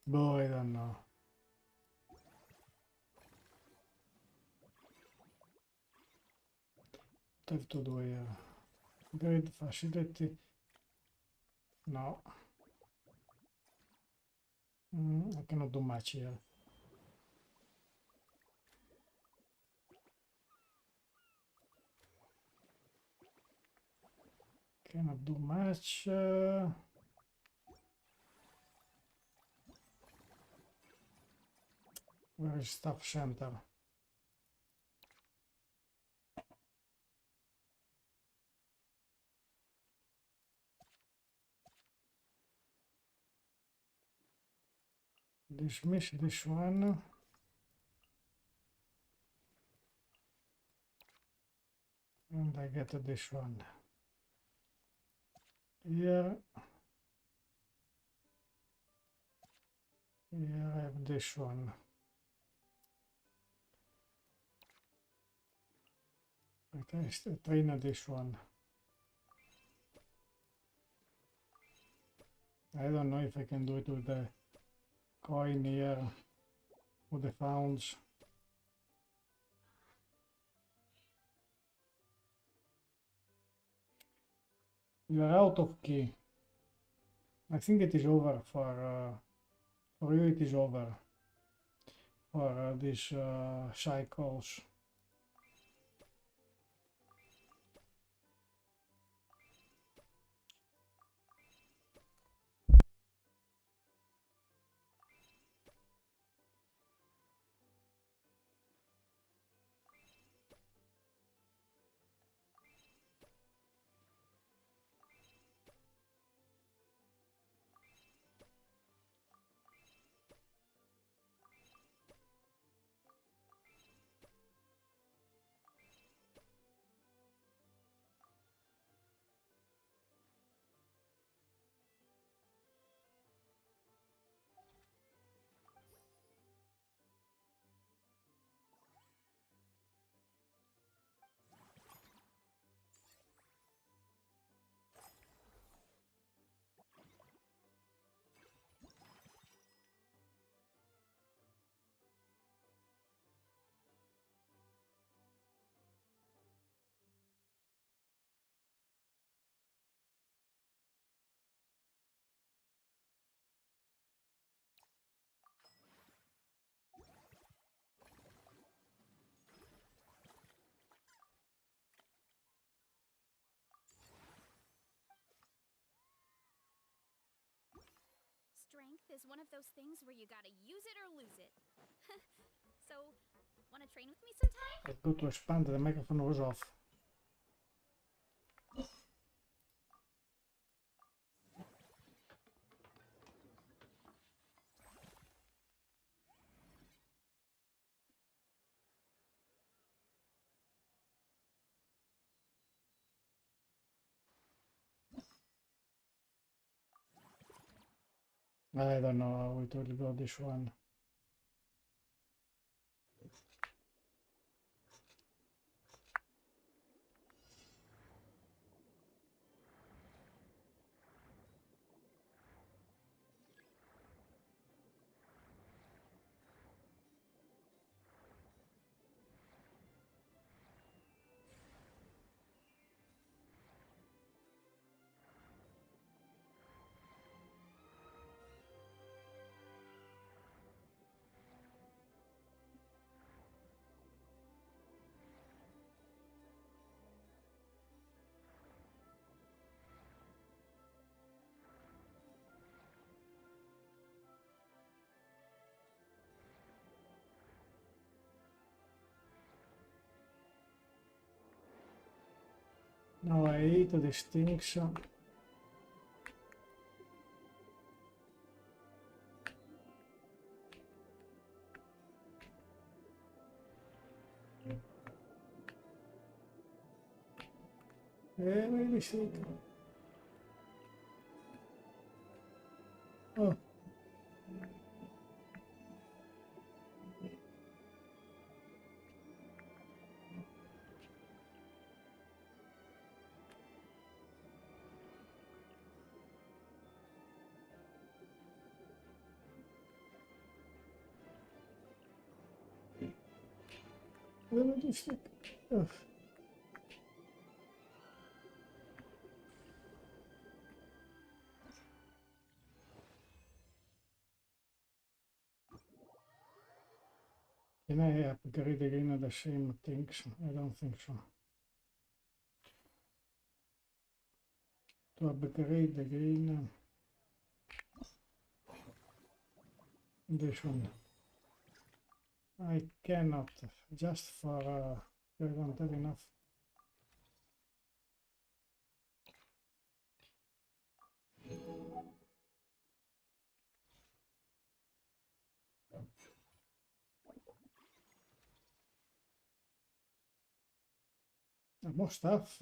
Speaker 1: Boy, I don't know. What I have to do here? Grid facility. No. I cannot do much here. Cannot do much. Where is staff center? Dismiss this one. And I get this one. Here. Here I have this one. I train this one. I don't know if I can do it with the coin here, with the founds. You are out of key. I think it is over for you. It is over for these cycles.
Speaker 2: strength is one of those things where you gotta use it or lose it. So, wanna train with me sometime?
Speaker 1: È tutto espande, the microphone was off. I don't know how it will go this one. Now I hate the distinction. Really sick. Oh. Really sick. Oh. Can I upgrade again at the same things? I don't think so. To upgrade again this one. I cannot, just for I don't have enough. More stuff.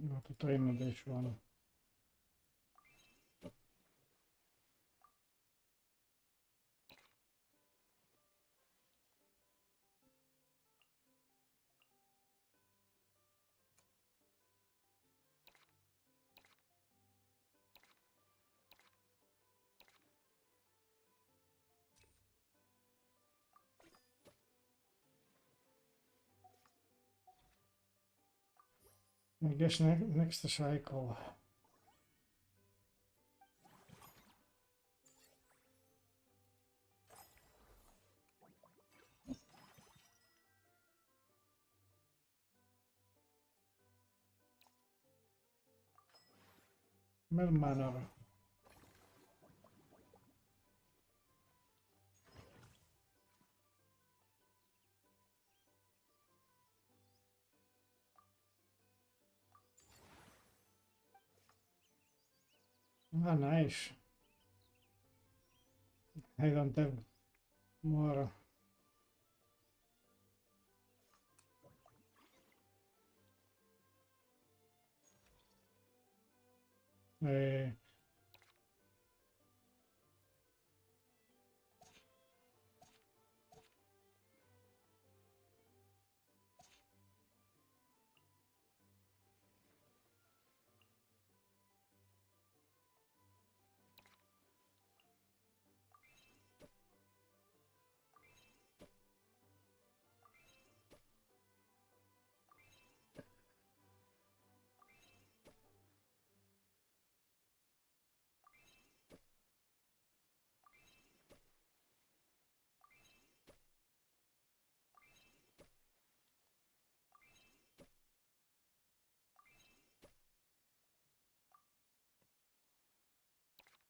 Speaker 1: Got to train this one. I guess next cycle. Mel manner. Ah, nice. I don't have more. Uh,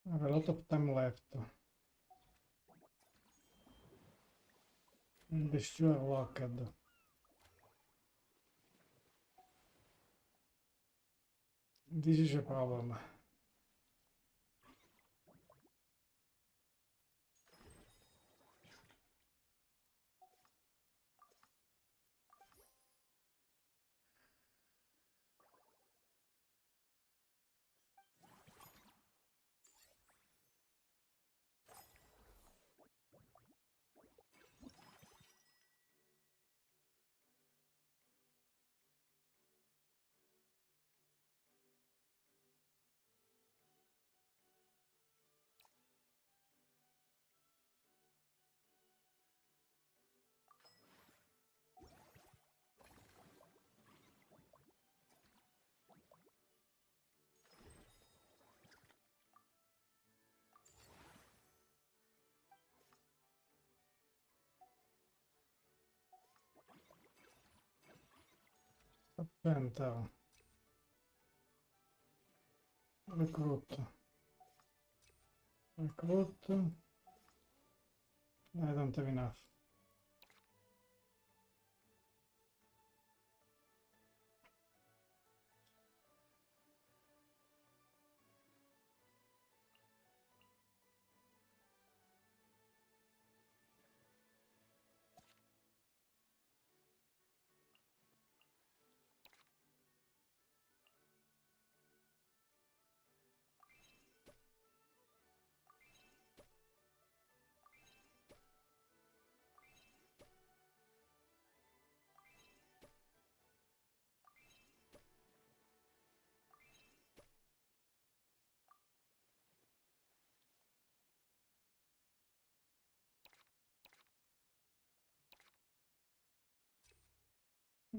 Speaker 1: I have a lot of time left. The sure locked. This is a problem. Enter. Recruit. Recruit. I don't have enough.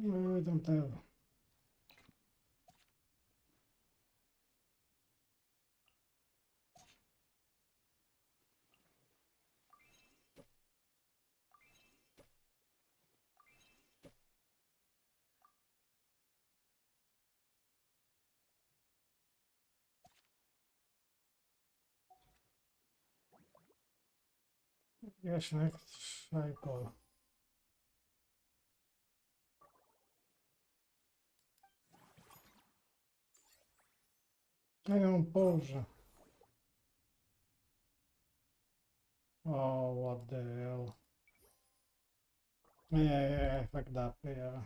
Speaker 1: I don't have. Yes, next cycle. I don't pause. Oh, what the hell. Yeah, I fucked up here.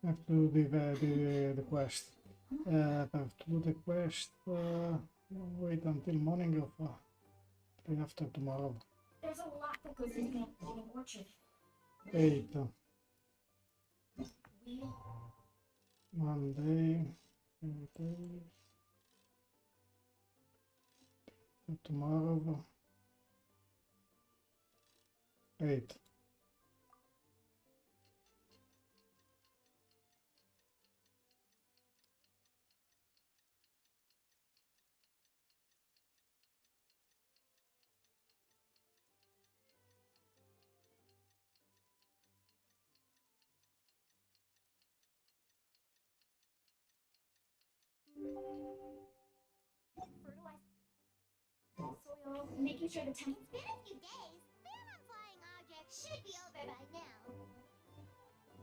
Speaker 1: Have to do the quest. Have to do the quest. Wait until morning of day after tomorrow.
Speaker 5: There's a lot that goes into maintaining an orchard.
Speaker 1: 8.
Speaker 5: We
Speaker 1: Monday. 2 days. Tomorrow. 8.
Speaker 5: fertilize soil, making sure the temp.
Speaker 3: It's been a few days. Ban on flying objects should be over by now.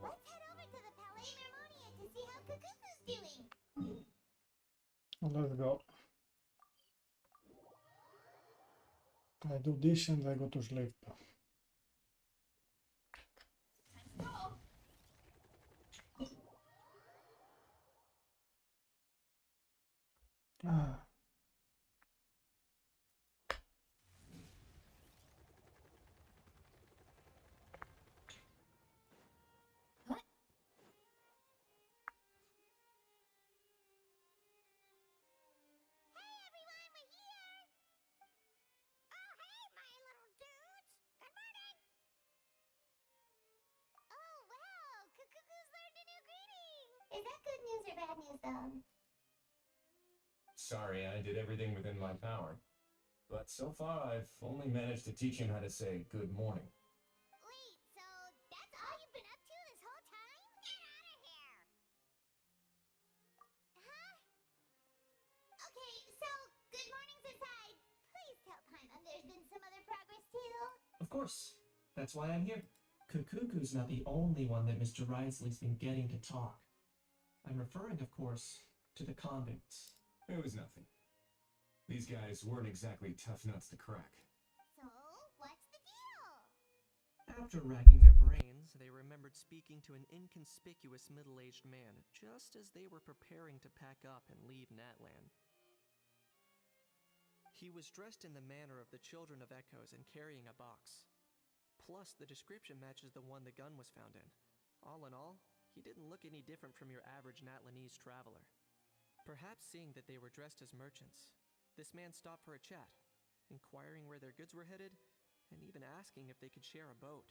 Speaker 3: Let's head over to the Palais Mermonia to see how Kukuku's doing.
Speaker 1: Let's go. I do this and I go to sleep. Ah.
Speaker 3: Is that good news or bad news, though?
Speaker 6: Sorry, I did everything within my power. But so far, I've only managed to teach him how to say good morning.
Speaker 3: Wait, so that's all you've been up to this whole time? Get out of here! Huh? Okay, so good mornings aside, please tell Paimon there's been some other progress too.
Speaker 7: Of course. That's why I'm here. Kukuku's not the only one that Mr. Risley's been getting to talk. I'm referring, of course, to the convicts.
Speaker 6: It was nothing. These guys weren't exactly tough nuts to crack.
Speaker 3: So, what's the deal?
Speaker 7: After racking their brains, they remembered speaking to an inconspicuous middle-aged man just as they were preparing to pack up and leave Natlan. He was dressed in the manner of the Children of Echoes and carrying a box. Plus, the description matches the one the gun was found in. All in all, he didn't look any different from your average Natlanese traveler. Perhaps seeing that they were dressed as merchants, this man stopped for a chat, inquiring where their goods were headed, and even asking if they could share a boat.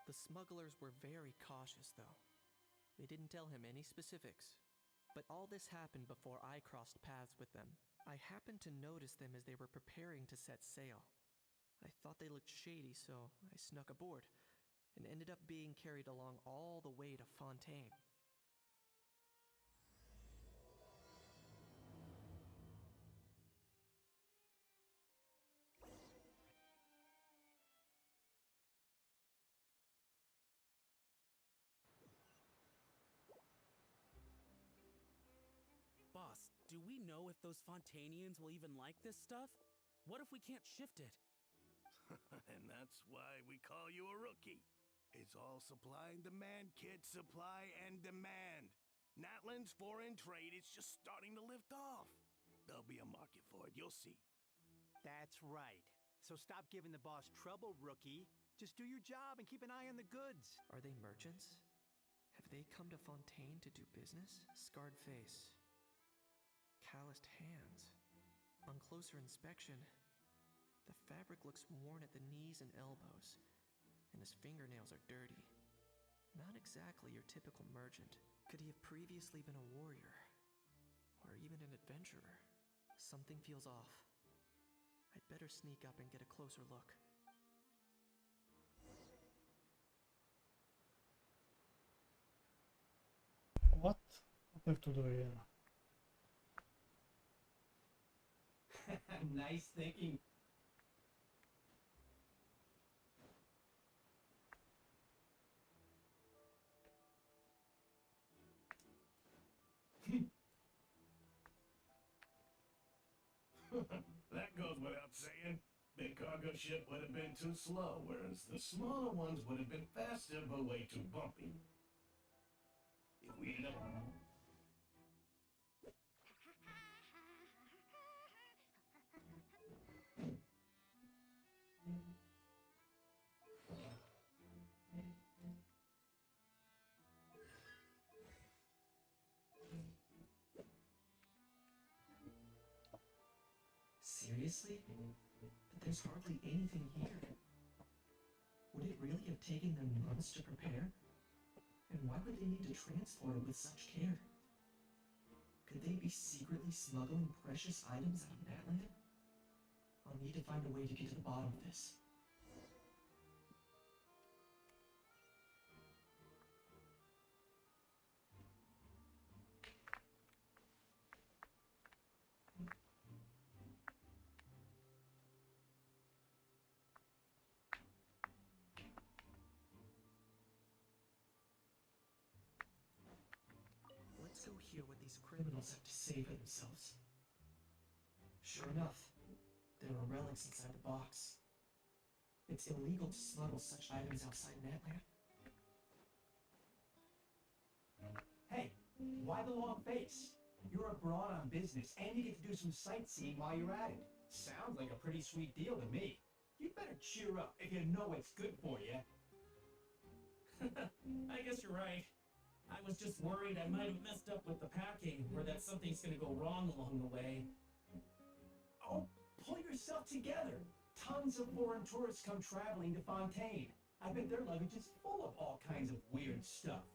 Speaker 7: The smugglers were very cautious, though. They didn't tell him any specifics. But all this happened before I crossed paths with them. I happened to notice them as they were preparing to set sail. I thought they looked shady, so I snuck aboard, and ended up being carried along all the way to Fontaine.
Speaker 8: Boss, do we know if those Fontanians will even like this stuff? What if we can't shift it?
Speaker 9: And that's why we call you a rookie. It's all supply and demand, kid. Supply and demand. Natlan's foreign trade is just starting to lift off. There'll be a market for it, you'll see.
Speaker 10: That's right. So stop giving the boss trouble, rookie. Just do your job and keep an eye on the goods.
Speaker 7: Are they merchants? Have they come to Fontaine to do business? Scarred face. Calloused hands. On closer inspection, the fabric looks worn at the knees and elbows, and his fingernails are dirty. Not exactly your typical merchant. Could he have previously been a warrior? Or even an adventurer? Something feels off. I'd better sneak up and get a closer look.
Speaker 1: What? What have to do here?
Speaker 7: Nice thinking.
Speaker 9: That goes without saying. Big cargo ship would have been too slow, whereas the smaller ones would have been faster but way too bumpy. If we end up...
Speaker 7: Seriously? But there's hardly anything here. Would it really have taken them months to prepare? And why would they need to transport it with such care? Could they be secretly smuggling precious items out of Natlan? I'll need to find a way to get to the bottom of this. Let's go hear what these criminals have to say for themselves. Sure enough, there are relics inside the box. It's illegal to smuggle such items outside Natlan.
Speaker 10: Hey, why the long face? You're abroad on business, and you get to do some sightseeing while you're at it. Sounds like a pretty sweet deal to me. You better cheer up if you know it's good for you.
Speaker 4: I guess you're right. I was just worried I might have messed up with the packing, or that something's gonna go wrong along the way.
Speaker 10: Oh, pull yourself together. Tons of foreign tourists come traveling to Fontaine. I bet their luggage is full of all kinds of weird stuff.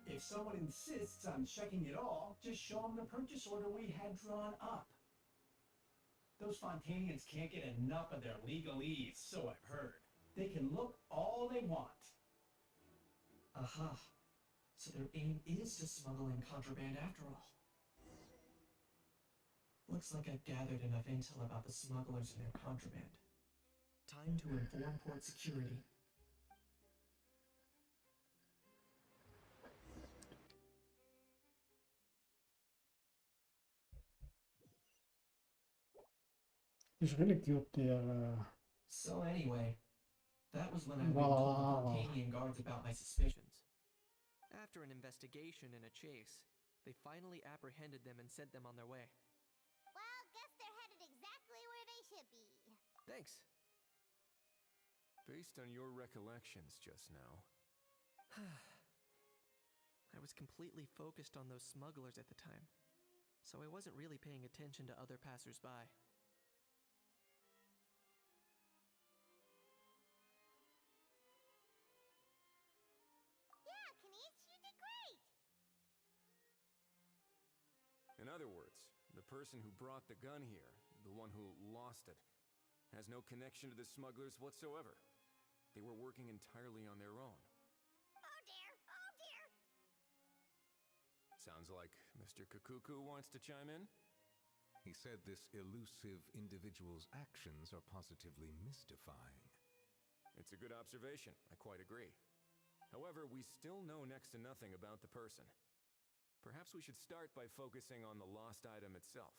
Speaker 10: If If someone insists on checking it all, just show them the purchase order we had drawn up. Those Fontanians can't get enough of their legalese, so I've heard. They can look all they want.
Speaker 7: Aha. So their aim is to smuggle in contraband after all. Looks like I've gathered enough intel about the smugglers and their contraband. Time to inform port security.
Speaker 1: It's really cute there.
Speaker 7: So anyway, that was when I went and
Speaker 1: Wow.
Speaker 7: told the Fontanian guards about my suspicions. After an investigation and a chase, they finally apprehended them and sent them on their way.
Speaker 3: Well, guess they're headed exactly where they should be.
Speaker 7: Thanks.
Speaker 6: Based on your recollections just now,
Speaker 7: I was completely focused on those smugglers at the time, so I wasn't really paying attention to other passers-by.
Speaker 3: Yeah, Kanish, you did great.
Speaker 6: in other words, the person who brought the gun here, the one who lost it, has no connection to the smugglers whatsoever. They were working entirely on their own.
Speaker 3: Oh dear, oh dear.
Speaker 6: Sounds like Mr. Kakuku wants to chime in?
Speaker 11: He said this elusive individual's actions are positively mystifying.
Speaker 6: It's a good observation. I quite agree. However, we still know next to nothing about the person. Perhaps we should start by focusing on the lost item itself.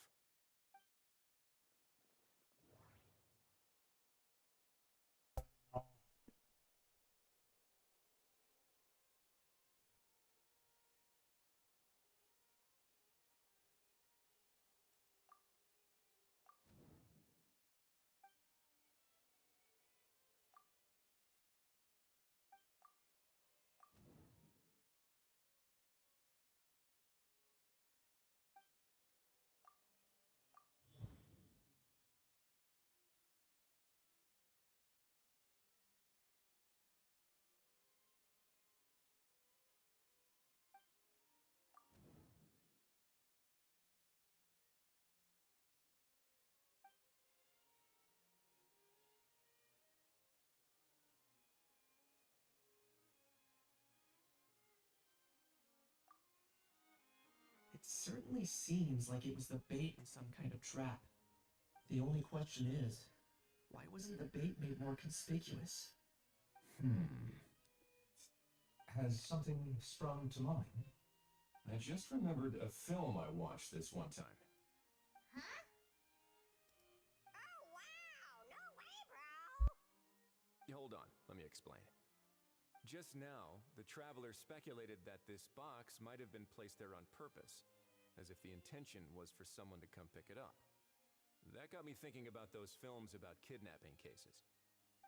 Speaker 7: It certainly seems like it was the bait in some kind of trap. The only question is, why wasn't the bait made more conspicuous?
Speaker 10: Has something sprung to mind?
Speaker 6: I just remembered a film I watched this one time.
Speaker 3: Huh? Oh wow, no way, bro.
Speaker 6: Hold on, let me explain. Just now, the traveler speculated that this box might have been placed there on purpose, as if the intention was for someone to come pick it up. That got me thinking about those films about kidnapping cases.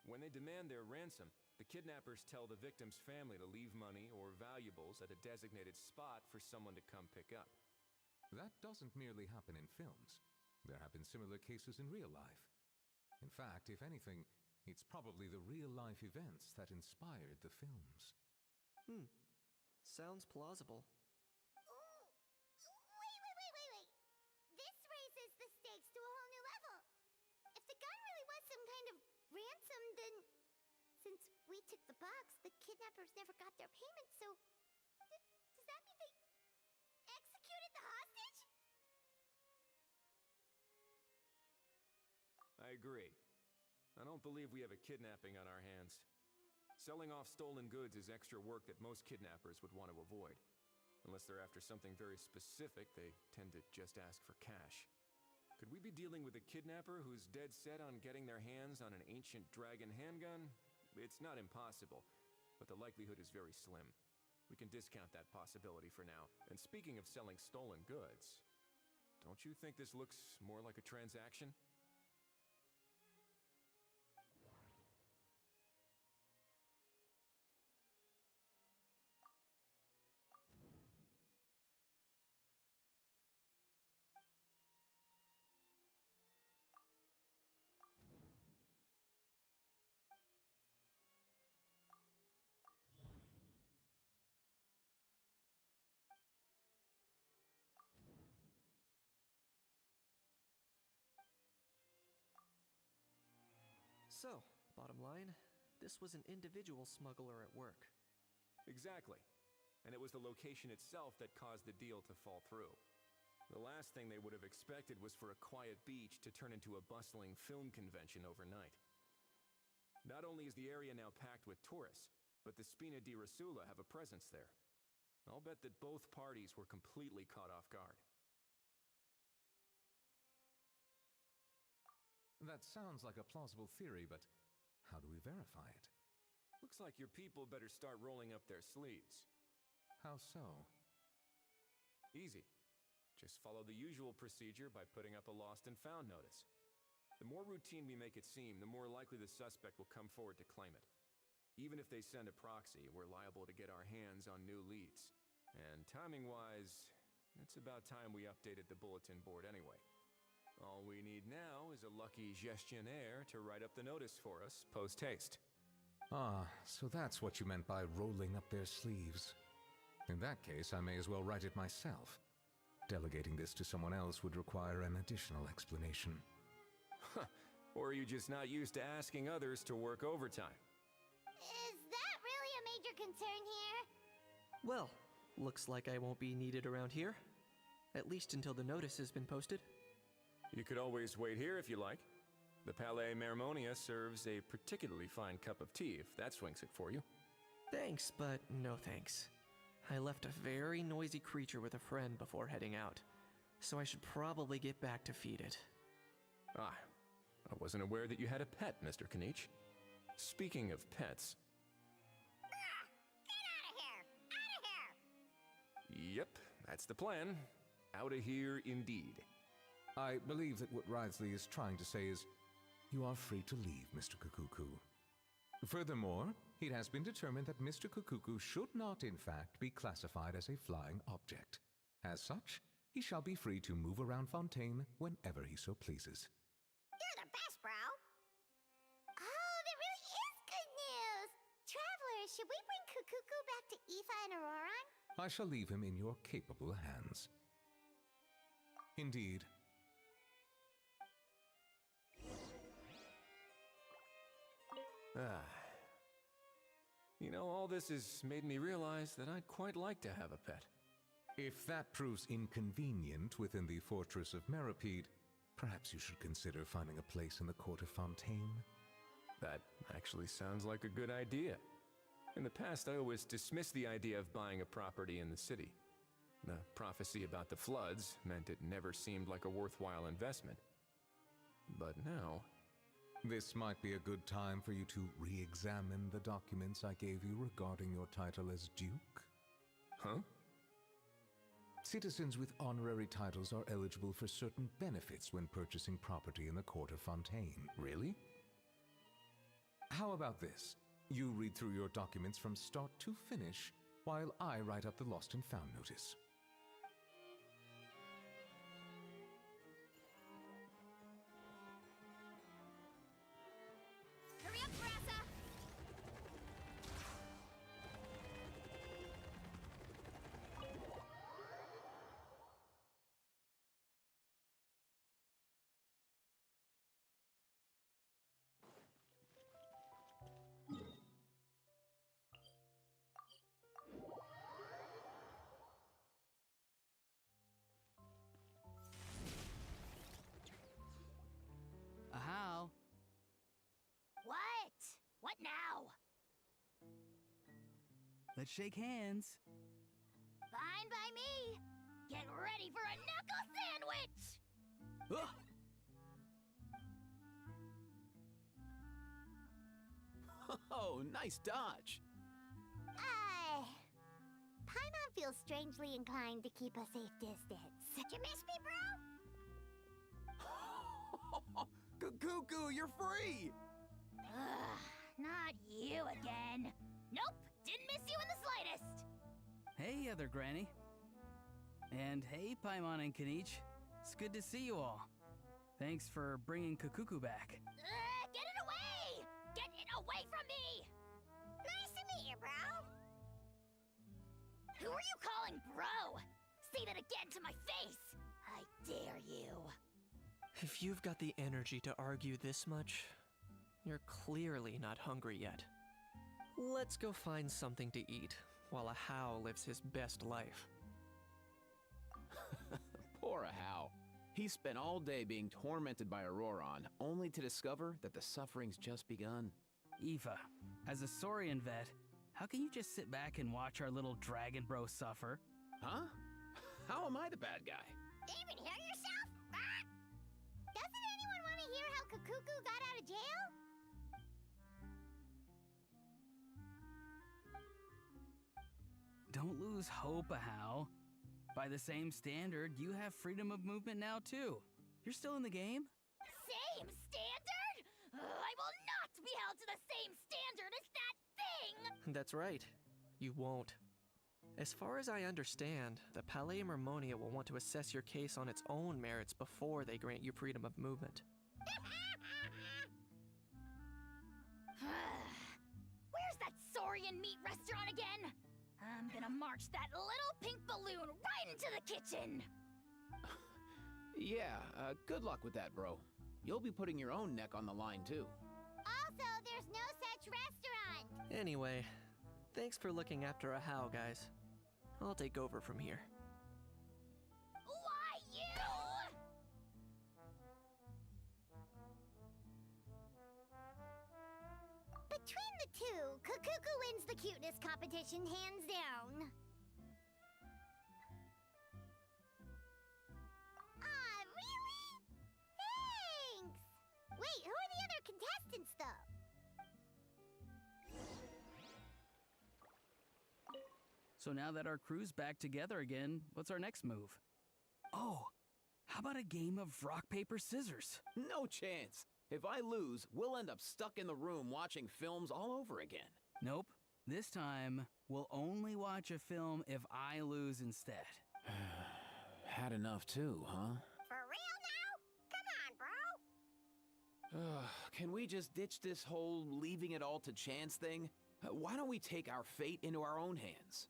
Speaker 6: When they demand their ransom, the kidnappers tell the victim's family to leave money or valuables at a designated spot for someone to come pick up.
Speaker 11: That doesn't merely happen in films. There have been similar cases in real life. In fact, if anything, it's probably the real-life events that inspired the films.
Speaker 7: Sounds plausible.
Speaker 3: Ooh, wait. This raises the stakes to a whole new level. If the gun really was some kind of ransom, then since we took the box, the kidnappers never got their payment, so does that mean they executed the hostage?
Speaker 6: I agree. I don't believe we have a kidnapping on our hands. Selling off stolen goods is extra work that most kidnappers would want to avoid. Unless they're after something very specific, they tend to just ask for cash. Could we be dealing with a kidnapper who's dead set on getting their hands on an ancient dragon handgun? It's not impossible, but the likelihood is very slim. We can discount that possibility for now. And speaking of selling stolen goods, don't you think this looks more like a transaction?
Speaker 7: So, bottom line, this was an individual smuggler at work.
Speaker 6: Exactly. And it was the location itself that caused the deal to fall through. The last thing they would have expected was for a quiet beach to turn into a bustling film convention overnight. Not only is the area now packed with tourists, but the Spina di Rosula have a presence there. I'll bet that both parties were completely caught off guard.
Speaker 11: That sounds like a plausible theory, but how do we verify it?
Speaker 6: Looks like your people better start rolling up their sleeves.
Speaker 11: How so?
Speaker 6: Easy. Just follow the usual procedure by putting up a lost and found notice. The more routine we make it seem, the more likely the suspect will come forward to claim it. Even if they send a proxy, we're liable to get our hands on new leads. And timing-wise, it's about time we updated the bulletin board anyway. All we need now is a lucky gestionnaire to write up the notice for us post-haste.
Speaker 11: Ah, so that's what you meant by rolling up their sleeves. In that case, I may as well write it myself. Delegating this to someone else would require an additional explanation.
Speaker 6: Or are you just not used to asking others to work overtime?
Speaker 3: Is that really a major concern here?
Speaker 7: Well, looks like I won't be needed around here. At least until the notice has been posted.
Speaker 6: You could always wait here if you like. The Palais Mermonia serves a particularly fine cup of tea, if that swings it for you.
Speaker 7: Thanks, but no thanks. I left a very noisy creature with a friend before heading out, so I should probably get back to feed it.
Speaker 6: Ah, I wasn't aware that you had a pet, Mr. Kanich. Speaking of pets...
Speaker 3: Get out of here! Out of here!
Speaker 6: Yep, that's the plan. Out of here indeed.
Speaker 11: I believe that what Wriothesley is trying to say is, you are free to leave, Mr. Kukuku. Furthermore, it has been determined that Mr. Kukuku should not, in fact, be classified as a flying object. As such, he shall be free to move around Fontaine whenever he so pleases.
Speaker 3: You're the best, bro! Oh, that really is good news! Travelers, should we bring Kukuku back to Aoife and Auroran?
Speaker 11: I shall leave him in your capable hands. Indeed.
Speaker 6: You know, all this has made me realize that I'd quite like to have a pet.
Speaker 11: If that proves inconvenient within the fortress of Meripede, perhaps you should consider finding a place in the court of Fontaine.
Speaker 6: That actually sounds like a good idea. In the past, I always dismissed the idea of buying a property in the city. The prophecy about the floods meant it never seemed like a worthwhile investment. But now...
Speaker 11: This might be a good time for you to re-examine the documents I gave you regarding your title as Duke.
Speaker 6: Huh?
Speaker 11: Citizens with honorary titles are eligible for certain benefits when purchasing property in the court of Fontaine.
Speaker 6: Really?
Speaker 11: How about this? You read through your documents from start to finish, while I write up the lost and found notice.
Speaker 2: Hurry up, Brassa!
Speaker 8: How?
Speaker 2: What? What now?
Speaker 8: Let's shake hands.
Speaker 2: Fine by me. Get ready for a knuckle sandwich!
Speaker 8: Ugh! Oh, nice dodge.
Speaker 3: Paimon feels strangely inclined to keep a safe distance. Did you miss me, bro?
Speaker 8: Cuckoo, you're free!
Speaker 2: Ugh, not you again. Nope, didn't miss you in the slightest.
Speaker 8: Hey, other granny. And hey, Paimon and Kanich. It's good to see you all. Thanks for bringing Kukuku back.
Speaker 2: Get it away! Get it away from me!
Speaker 3: Nice to meet you, bro.
Speaker 2: Who are you calling bro? Say that again to my face! I dare you.
Speaker 7: If you've got the energy to argue this much, You're clearly not hungry yet. Let's go find something to eat while a How lives his best life.
Speaker 12: Poor How. He spent all day being tormented by Auroron, only to discover that the suffering's just begun.
Speaker 8: Aoife, as a Saurian vet, how can you just sit back and watch our little dragon bro suffer?
Speaker 12: Huh? How am I the bad guy?
Speaker 3: Even hear yourself? Ah! Doesn't anyone want to hear how Kakuku got out of jail?
Speaker 8: Don't lose hope, How. By the same standard, you have freedom of movement now too. You're still in the game?
Speaker 2: Same standard? I will not be held to the same standard as that thing!
Speaker 7: That's right. You won't. As far as I understand, the Palais Mermonia will want to assess your case on its own merits before they grant you freedom of movement.
Speaker 2: Where's that Saurian meat restaurant again? I'm gonna march that little pink balloon right into the kitchen!
Speaker 12: Yeah, good luck with that, bro. You'll be putting your own neck on the line, too.
Speaker 3: Also, there's no such restaurant.
Speaker 7: Anyway, thanks for looking after a How, guys. I'll take over from here.
Speaker 2: Why, you?
Speaker 3: Between the two, Kakuku wins the cuteness competition hands down. Ah, really? Thanks! Wait, who are the other contestants, though?
Speaker 8: So now that our crew's back together again, what's our next move? Oh, how about a game of rock, paper, scissors?
Speaker 12: No chance. If I lose, we'll end up stuck in the room watching films all over again.
Speaker 8: Nope. This time, we'll only watch a film if I lose instead.
Speaker 12: Had enough too, huh?
Speaker 3: For real now? Come on, bro!
Speaker 12: Can we just ditch this whole leaving it all to chance thing? Why don't we take our fate into our own hands?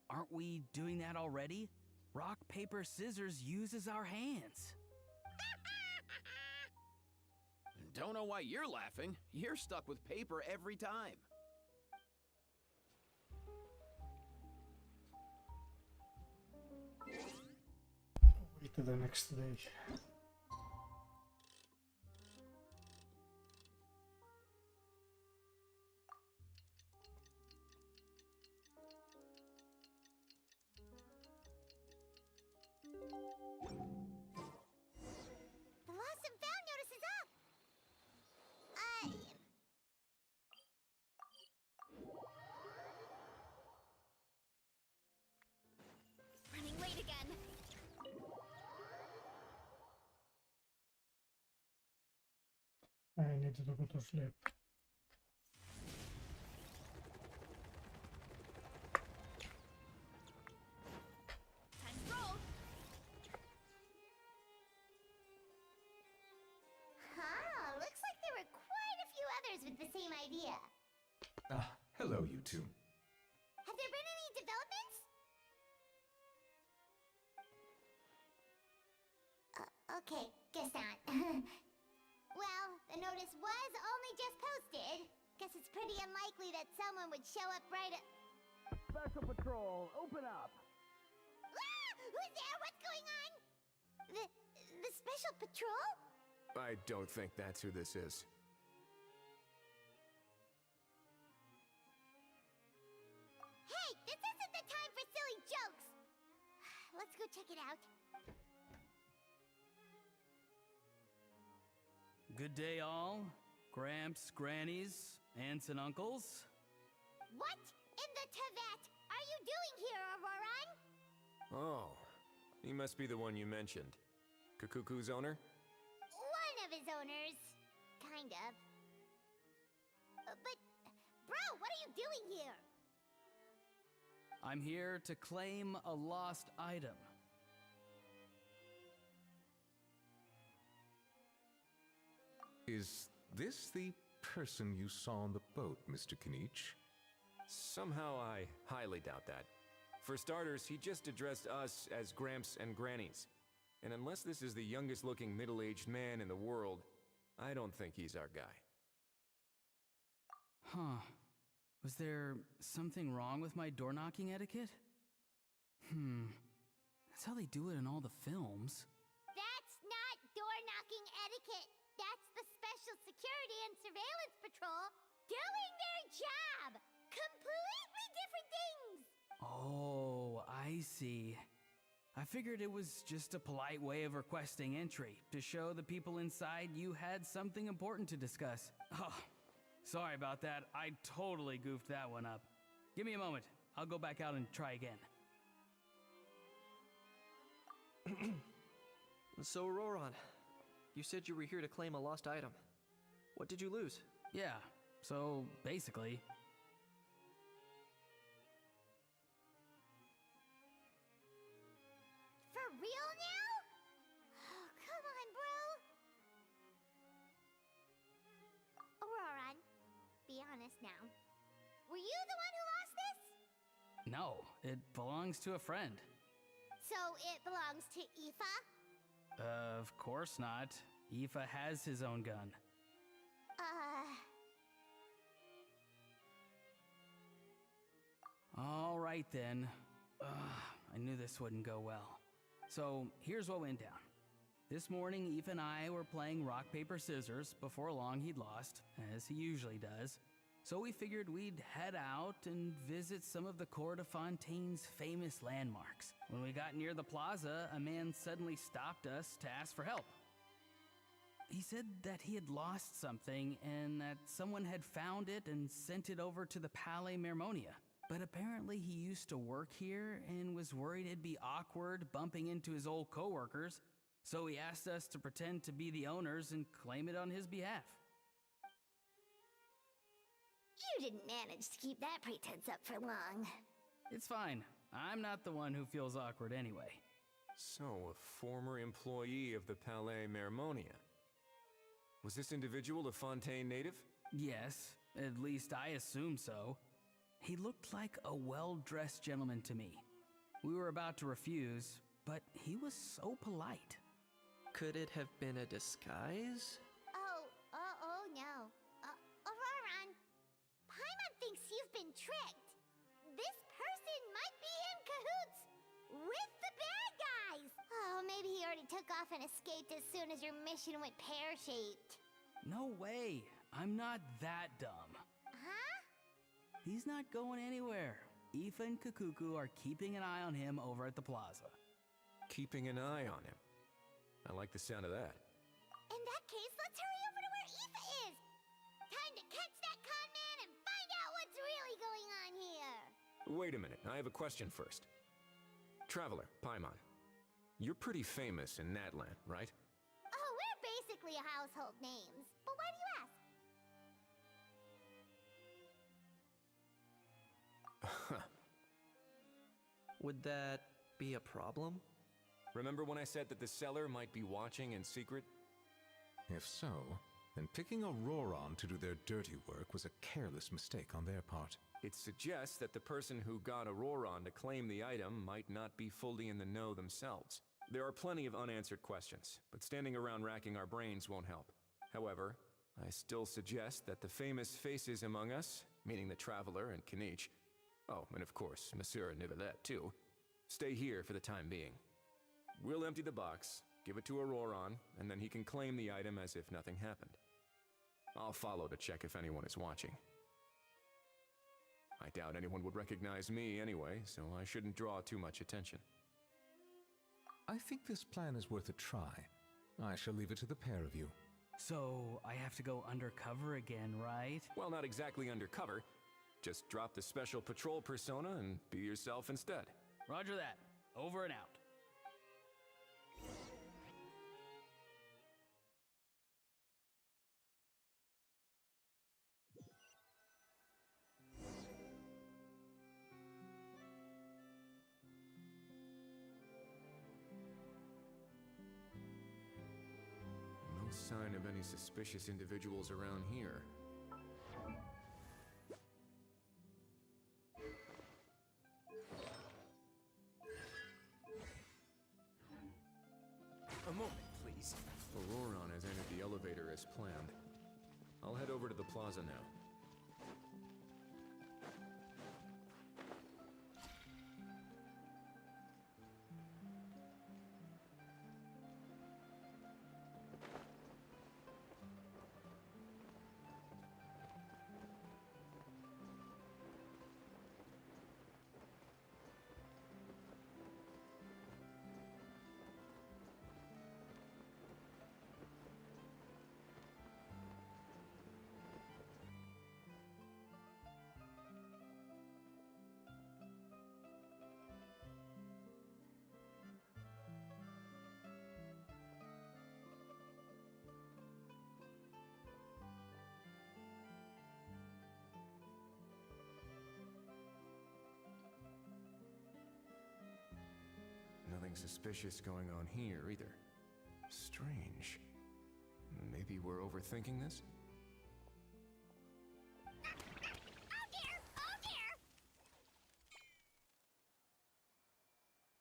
Speaker 8: Aren't we doing that already? Rock, paper, scissors uses our hands.
Speaker 12: Don't know why you're laughing. You're stuck with paper every time.
Speaker 1: Wait till the next day.
Speaker 3: The lost and found notice is up!
Speaker 2: Running late again.
Speaker 1: I need to go to sleep.
Speaker 2: Time to roll.
Speaker 3: Huh, looks like there were quite a few others with the same idea.
Speaker 11: Hello, you two.
Speaker 3: Have there been any developments? Okay, guess not. Well, the notice was only just posted. Guess it's pretty unlikely that someone would show up right at...
Speaker 8: Special Patrol, open up!
Speaker 3: Ah! Who's there? What's going on? The Special Patrol?
Speaker 6: I don't think that's who this is.
Speaker 3: Hey, this isn't the time for silly jokes! Let's go check it out.
Speaker 8: Good day, all. Gramps, grannies, aunts, and uncles.
Speaker 3: What in the Tevet are you doing here, Auroron?
Speaker 6: Oh, he must be the one you mentioned. Kakuku's owner?
Speaker 3: One of his owners. Kind of. But, bro, what are you doing here?
Speaker 8: I'm here to claim a lost item.
Speaker 11: Is this the person you saw on the boat, Mr. Kinich?
Speaker 6: Somehow I highly doubt that. For starters, he just addressed us as Gramps and Grannies. And unless this is the youngest looking middle-aged man in the world, I don't think he's our guy.
Speaker 8: Huh. Was there something wrong with my door-knocking etiquette? That's how they do it in all the films.
Speaker 3: That's not door-knocking etiquette. That's the Special Security and Surveillance Patrol doing their job. Completely different things.
Speaker 8: Oh, I see. I figured it was just a polite way of requesting entry to show the people inside you had something important to discuss. Oh, sorry about that. I totally goofed that one up. Give me a moment. I'll go back out and try again.
Speaker 7: So, Auroron, you said you were here to claim a lost item. What did you lose?
Speaker 8: Yeah, so basically...
Speaker 3: For real now? Oh, come on, bro. Auroron, be honest now. Were you the one who lost this?
Speaker 8: No, it belongs to a friend.
Speaker 3: So it belongs to Aoife?
Speaker 8: Of course not. Aoife has his own gun. All right then. I knew this wouldn't go well. So here's what went down. This morning, Aoife and I were playing rock, paper, scissors. Before long, he'd lost, as he usually does. So we figured we'd head out and visit some of the Cour de Fontaine's famous landmarks. When we got near the plaza, a man suddenly stopped us to ask for help. He said that he had lost something and that someone had found it and sent it over to the Palais Mermonia. But apparently he used to work here and was worried it'd be awkward bumping into his old coworkers, so he asked us to pretend to be the owners and claim it on his behalf.
Speaker 3: You didn't manage to keep that pretense up for long.
Speaker 8: It's fine. I'm not the one who feels awkward anyway.
Speaker 6: So, a former employee of the Palais Mermonia. Was this individual a Fontaine native?
Speaker 8: Yes, at least I assume so. He looked like a well-dressed gentleman to me. We were about to refuse, but he was so polite.
Speaker 7: Could it have been a disguise?
Speaker 3: Oh no. Auroron, Paimon thinks you've been tricked. This person might be in cahoots with the bad guys. Oh, maybe he already took off and escaped as soon as your mission went pear-shaped.
Speaker 8: No way. I'm not that dumb.
Speaker 3: Huh?
Speaker 8: He's not going anywhere. Aoife and Kakuku are keeping an eye on him over at the plaza.
Speaker 6: Keeping an eye on him. I like the sound of that.
Speaker 3: In that case, let's hurry over to where Aoife is. Time to catch that con man and find out what's really going on here.
Speaker 6: Wait a minute, I have a question first. Traveler, Paimon, you're pretty famous in Natlan, right?
Speaker 3: Oh, we're basically household names. But why do you ask?
Speaker 7: Would that be a problem?
Speaker 6: Remember when I said that the seller might be watching in secret?
Speaker 11: If so, then picking Auroron to do their dirty work was a careless mistake on their part.
Speaker 6: It suggests that the person who got Auroron to claim the item might not be fully in the know themselves. There are plenty of unanswered questions, but standing around racking our brains won't help. However, I still suggest that the famous faces among us, meaning the Traveler and Kinich, oh, and of course, Monsieur Nivelette too, stay here for the time being. We'll empty the box, give it to Auroron, and then he can claim the item as if nothing happened. I'll follow to check if anyone is watching. I doubt anyone would recognize me anyway, so I shouldn't draw too much attention.
Speaker 11: I think this plan is worth a try. I shall leave it to the pair of you.
Speaker 8: So, I have to go undercover again, right?
Speaker 6: Well, not exactly undercover. Just drop the special patrol persona and be yourself instead.
Speaker 8: Roger that. Over and out.
Speaker 6: No sign of any suspicious individuals around here. A moment, please. Auroron has entered the elevator as planned. I'll head over to the plaza now. Nothing suspicious going on here, either. Strange. Maybe we're overthinking this?
Speaker 3: Oh dear! Oh dear!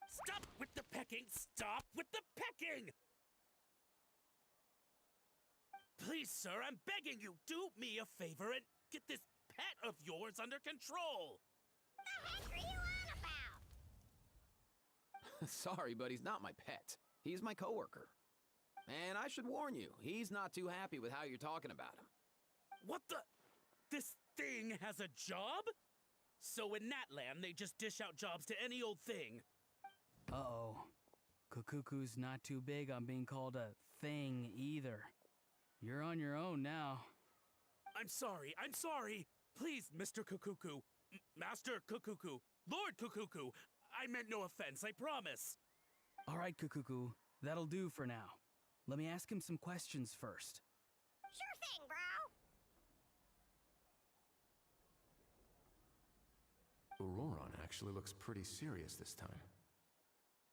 Speaker 9: Stop with the pecking! Stop with the pecking! Please, sir, I'm begging you, do me a favor and get this pet of yours under control!
Speaker 3: The heck are you on about?
Speaker 12: Sorry, but he's not my pet. He's my coworker. And I should warn you, he's not too happy with how you're talking about him.
Speaker 9: What the? This thing has a job? So in Natland, they just dish out jobs to any old thing.
Speaker 8: Uh-oh. Kukuku's not too big on being called a thing either. You're on your own now.
Speaker 9: I'm sorry. Please, Mr. Kukuku. Master Kukuku. Lord Kukuku. I meant no offense, I promise.
Speaker 8: All right, Kukuku. That'll do for now. Let me ask him some questions first.
Speaker 3: Sure thing, bro.
Speaker 6: Auroron actually looks pretty serious this time.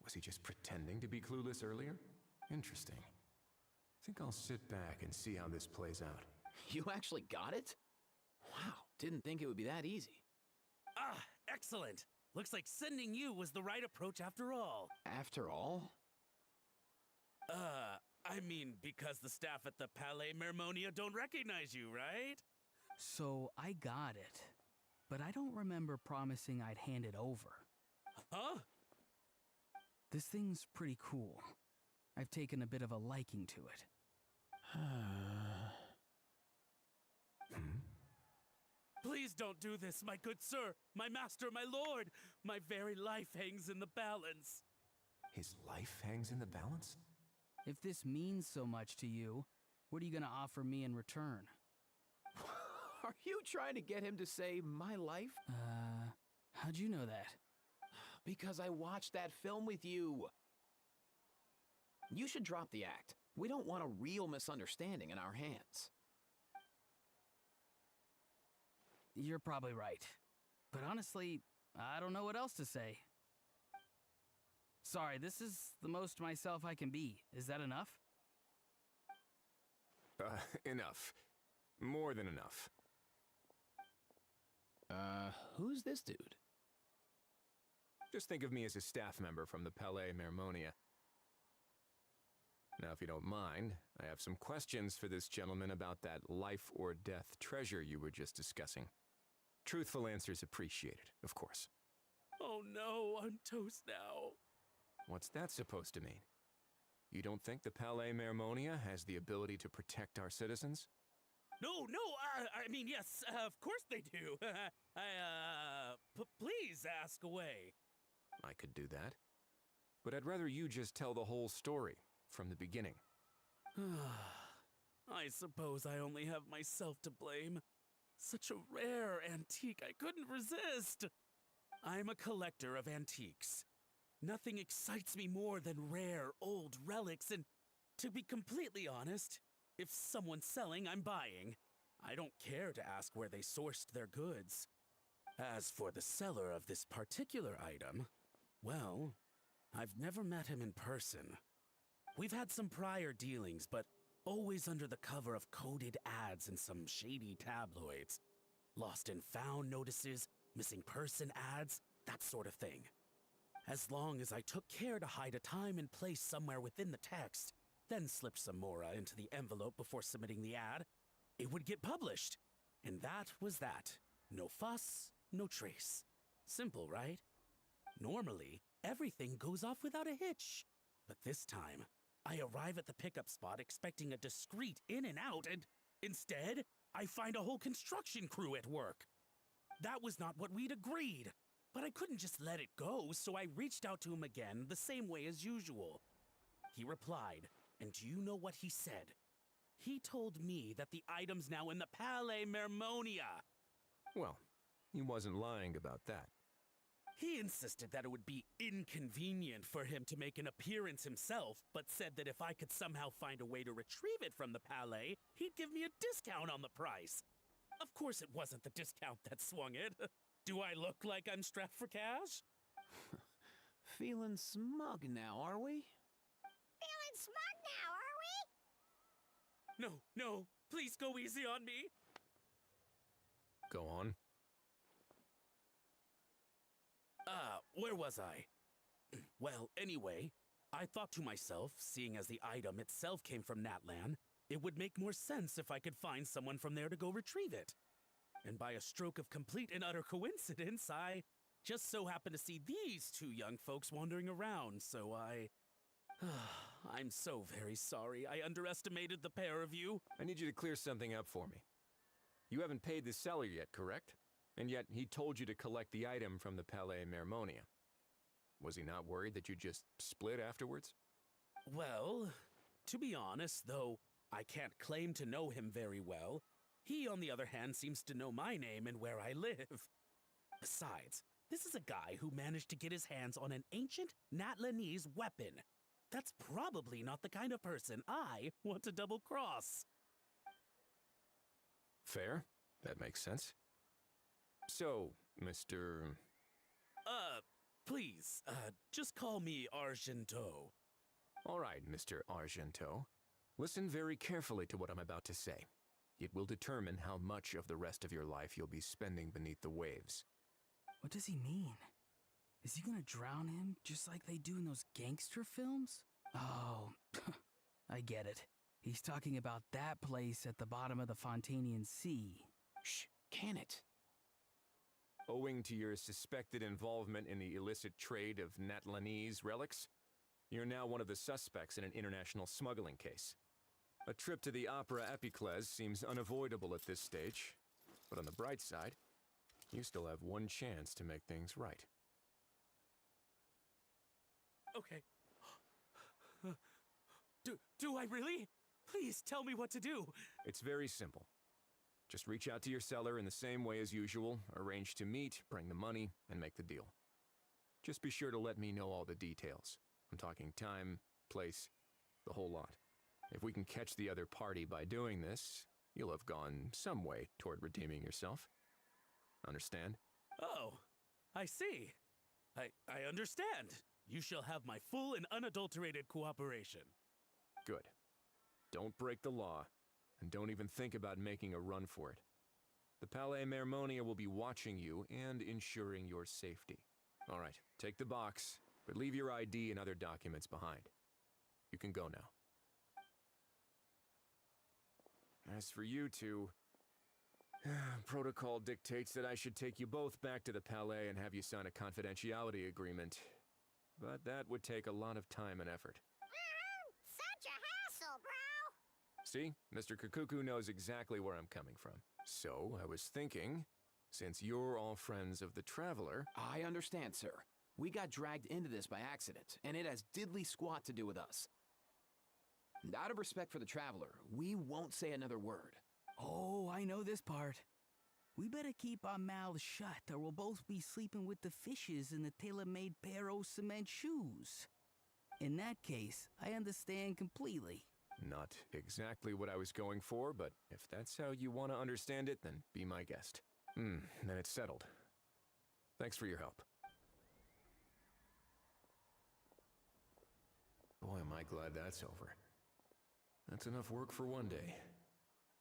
Speaker 6: Was he just pretending to be clueless earlier? Interesting. Think I'll sit back and see how this plays out.
Speaker 12: You actually got it? Wow, didn't think it would be that easy.
Speaker 9: Ah, excellent. Looks like sending you was the right approach after all.
Speaker 12: After all?
Speaker 9: I mean, because the staff at the Palais Mermonia don't recognize you, right?
Speaker 8: So I got it, but I don't remember promising I'd hand it over.
Speaker 9: Huh?
Speaker 8: This thing's pretty cool. I've taken a bit of a liking to it.
Speaker 9: Please don't do this, my good sir, my master, my lord. My very life hangs in the balance.
Speaker 6: His life hangs in the balance?
Speaker 8: If this means so much to you, what are you gonna offer me in return?
Speaker 12: Are you trying to get him to say my life?
Speaker 8: How'd you know that?
Speaker 12: Because I watched that film with you. You should drop the act. We don't want a real misunderstanding in our hands.
Speaker 8: You're probably right. But honestly, I don't know what else to say. Sorry, this is the most myself I can be. Is that enough?
Speaker 6: Enough. More than enough.
Speaker 12: Who's this dude?
Speaker 6: Just think of me as a staff member from the Palais Mermonia. Now, if you don't mind, I have some questions for this gentleman about that life or death treasure you were just discussing. Truthful answers appreciated, of course.
Speaker 9: Oh no, I'm toast now.
Speaker 6: What's that supposed to mean? You don't think the Palais Mermonia has the ability to protect our citizens?
Speaker 9: No, I mean, yes, of course they do. Please ask away.
Speaker 6: I could do that. But I'd rather you just tell the whole story, from the beginning.
Speaker 9: I suppose I only have myself to blame. Such a rare antique, I couldn't resist. I'm a collector of antiques. Nothing excites me more than rare, old relics, and to be completely honest, if someone's selling, I'm buying. I don't care to ask where they sourced their goods. As for the seller of this particular item, well, I've never met him in person. We've had some prior dealings, but always under the cover of coded ads in some shady tabloids. Lost and found notices, missing person ads, that sort of thing. As long as I took care to hide a time and place somewhere within the text,
Speaker 13: then slipped some mora into the envelope before submitting the ad, it would get published. And that was that. No fuss, no trace. Simple, right? Normally, everything goes off without a hitch. But this time, I arrive at the pickup spot expecting a discreet in and out, and instead, I find a whole construction crew at work. That was not what we'd agreed. But I couldn't just let it go, so I reached out to him again the same way as usual. He replied, and do you know what he said? He told me that the item's now in the Palais Mermonia.
Speaker 6: Well, he wasn't lying about that.
Speaker 13: He insisted that it would be inconvenient for him to make an appearance himself, but said that if I could somehow find a way to retrieve it from the Palais, he'd give me a discount on the price. Of course it wasn't the discount that swung it. Do I look like I'm strapped for cash?
Speaker 12: Feeling smug now, are we?
Speaker 3: Feeling smug now, are we?
Speaker 13: No, please go easy on me.
Speaker 6: Go on.
Speaker 13: Where was I? Well, anyway, I thought to myself, seeing as the item itself came from Natlan, it would make more sense if I could find someone from there to go retrieve it. And by a stroke of complete and utter coincidence, I just so happened to see these two young folks wandering around, so I'm so very sorry I underestimated the pair of you.
Speaker 6: I need you to clear something up for me. You haven't paid the seller yet, correct? And yet he told you to collect the item from the Palais Mermonia. Was he not worried that you just split afterwards?
Speaker 13: Well, to be honest, though I can't claim to know him very well, he, on the other hand, seems to know my name and where I live. Besides, this is a guy who managed to get his hands on an ancient Natlanese weapon. That's probably not the kind of person I want to double-cross.
Speaker 6: Fair. That makes sense. So, Mr.
Speaker 13: Please, just call me Argento.
Speaker 6: All right, Mr. Argento. Listen very carefully to what I'm about to say. It will determine how much of the rest of your life you'll be spending beneath the waves.
Speaker 8: What does he mean? Is he gonna drown him just like they do in those gangster films? Oh, I get it. He's talking about that place at the bottom of the Fontanian Sea.
Speaker 12: Shh, can it?
Speaker 6: Owing to your suspected involvement in the illicit trade of Natlanese relics, you're now one of the suspects in an international smuggling case. A trip to the Opera Epiclese seems unavoidable at this stage, but on the bright side, you still have one chance to make things right.
Speaker 13: Okay. Do I really? Please tell me what to do.
Speaker 6: It's very simple. Just reach out to your seller in the same way as usual, arrange to meet, bring the money, and make the deal. Just be sure to let me know all the details. I'm talking time, place, the whole lot. If we can catch the other party by doing this, you'll have gone some way toward redeeming yourself. Understand?
Speaker 13: Oh, I see. I understand. You shall have my full and unadulterated cooperation.
Speaker 6: Good. Don't break the law, and don't even think about making a run for it. The Palais Mermonia will be watching you and ensuring your safety. All right, take the box, but leave your ID and other documents behind. You can go now. As for you two, protocol dictates that I should take you both back to the Palais and have you sign a confidentiality agreement. But that would take a lot of time and effort.
Speaker 3: Such a hassle, bro!
Speaker 6: See, Mr. Kakuku knows exactly where I'm coming from. So, I was thinking, since you're all friends of the Traveler...
Speaker 12: I understand, sir. We got dragged into this by accident, and it has diddly squat to do with us. And out of respect for the Traveler, we won't say another word.
Speaker 8: Oh, I know this part. We better keep our mouths shut, or we'll both be sleeping with the fishes in the tailor-made pair of cement shoes. In that case, I understand completely.
Speaker 6: Not exactly what I was going for, but if that's how you want to understand it, then be my guest. Then it's settled. Thanks for your help. Boy, am I glad that's over. That's enough work for one day.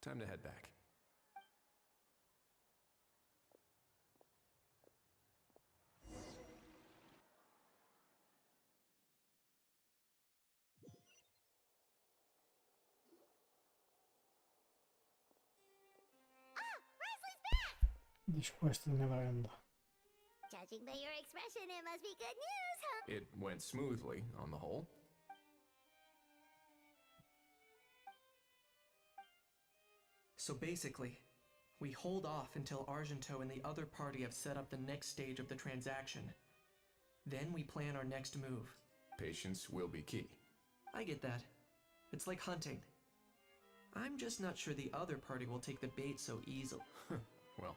Speaker 6: Time to head back.
Speaker 1: This quest will never end.
Speaker 3: Judging by your expression, it must be good news, huh?
Speaker 6: It went smoothly, on the whole.
Speaker 7: So basically, we hold off until Argento and the other party have set up the next stage of the transaction. Then we plan our next move.
Speaker 6: Patience will be key.
Speaker 7: I get that. It's like hunting. I'm just not sure the other party will take the bait so easily.
Speaker 6: Well,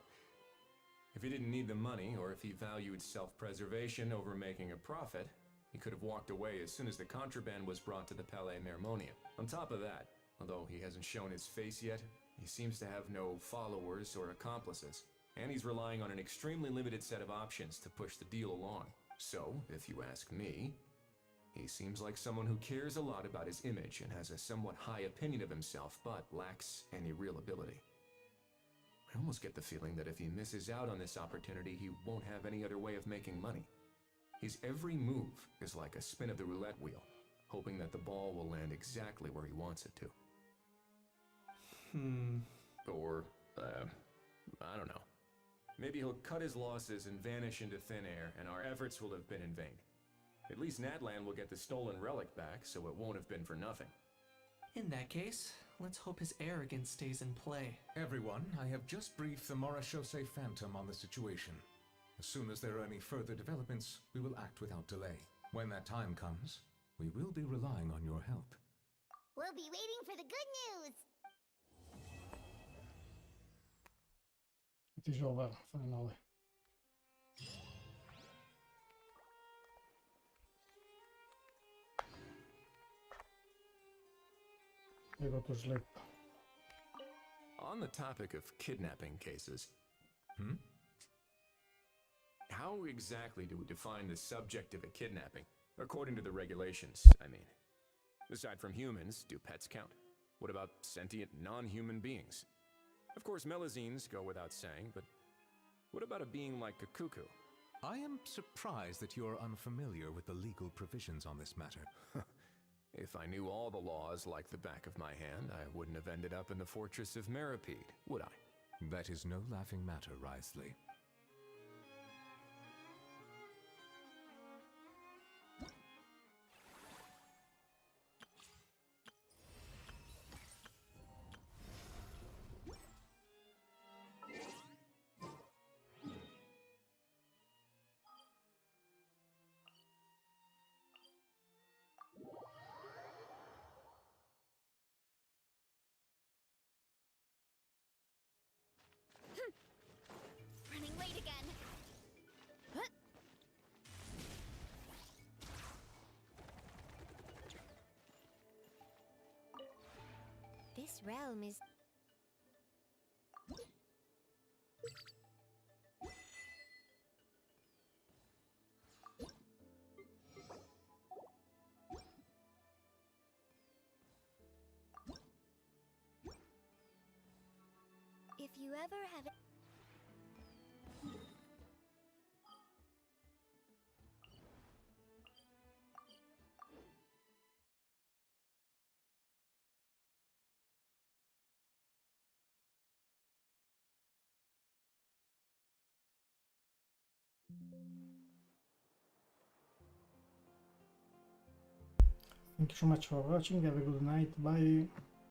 Speaker 6: if he didn't need the money, or if he valued self-preservation over making a profit, he could have walked away as soon as the contraband was brought to the Palais Mermonium. On top of that, although he hasn't shown his face yet, he seems to have no followers or accomplices, and he's relying on an extremely limited set of options to push the deal along. So, if you ask me, he seems like someone who cares a lot about his image and has a somewhat high opinion of himself, but lacks any real ability. I almost get the feeling that if he misses out on this opportunity, he won't have any other way of making money. His every move is like a spin of the roulette wheel, hoping that the ball will land exactly where he wants it to. Or, I don't know. Maybe he'll cut his losses and vanish into thin air, and our efforts will have been in vain. At least Natlan will get the stolen relic back, so it won't have been for nothing.
Speaker 7: In that case, let's hope his arrogance stays in play.
Speaker 11: Everyone, I have just briefed the Morashose Phantom on the situation. As soon as there are any further developments, we will act without delay. When that time comes, we will be relying on your help.
Speaker 3: We'll be waiting for the good news.
Speaker 1: It is over, finally. I go to sleep.
Speaker 6: On the topic of kidnapping cases, how exactly do we define the subject of a kidnapping? According to the regulations, I mean. Aside from humans, do pets count? What about sentient non-human beings? Of course, Melazines go without saying, but what about a being like a cuckoo?
Speaker 11: I am surprised that you are unfamiliar with the legal provisions on this matter.
Speaker 6: If I knew all the laws like the back of my hand, I wouldn't have ended up in the fortress of Meripede, would I?
Speaker 11: That is no laughing matter, Wriothesley.
Speaker 2: Running late again. Huh?
Speaker 3: This realm is... If you ever have...
Speaker 1: Thank you so much for watching. Have a good night. Bye.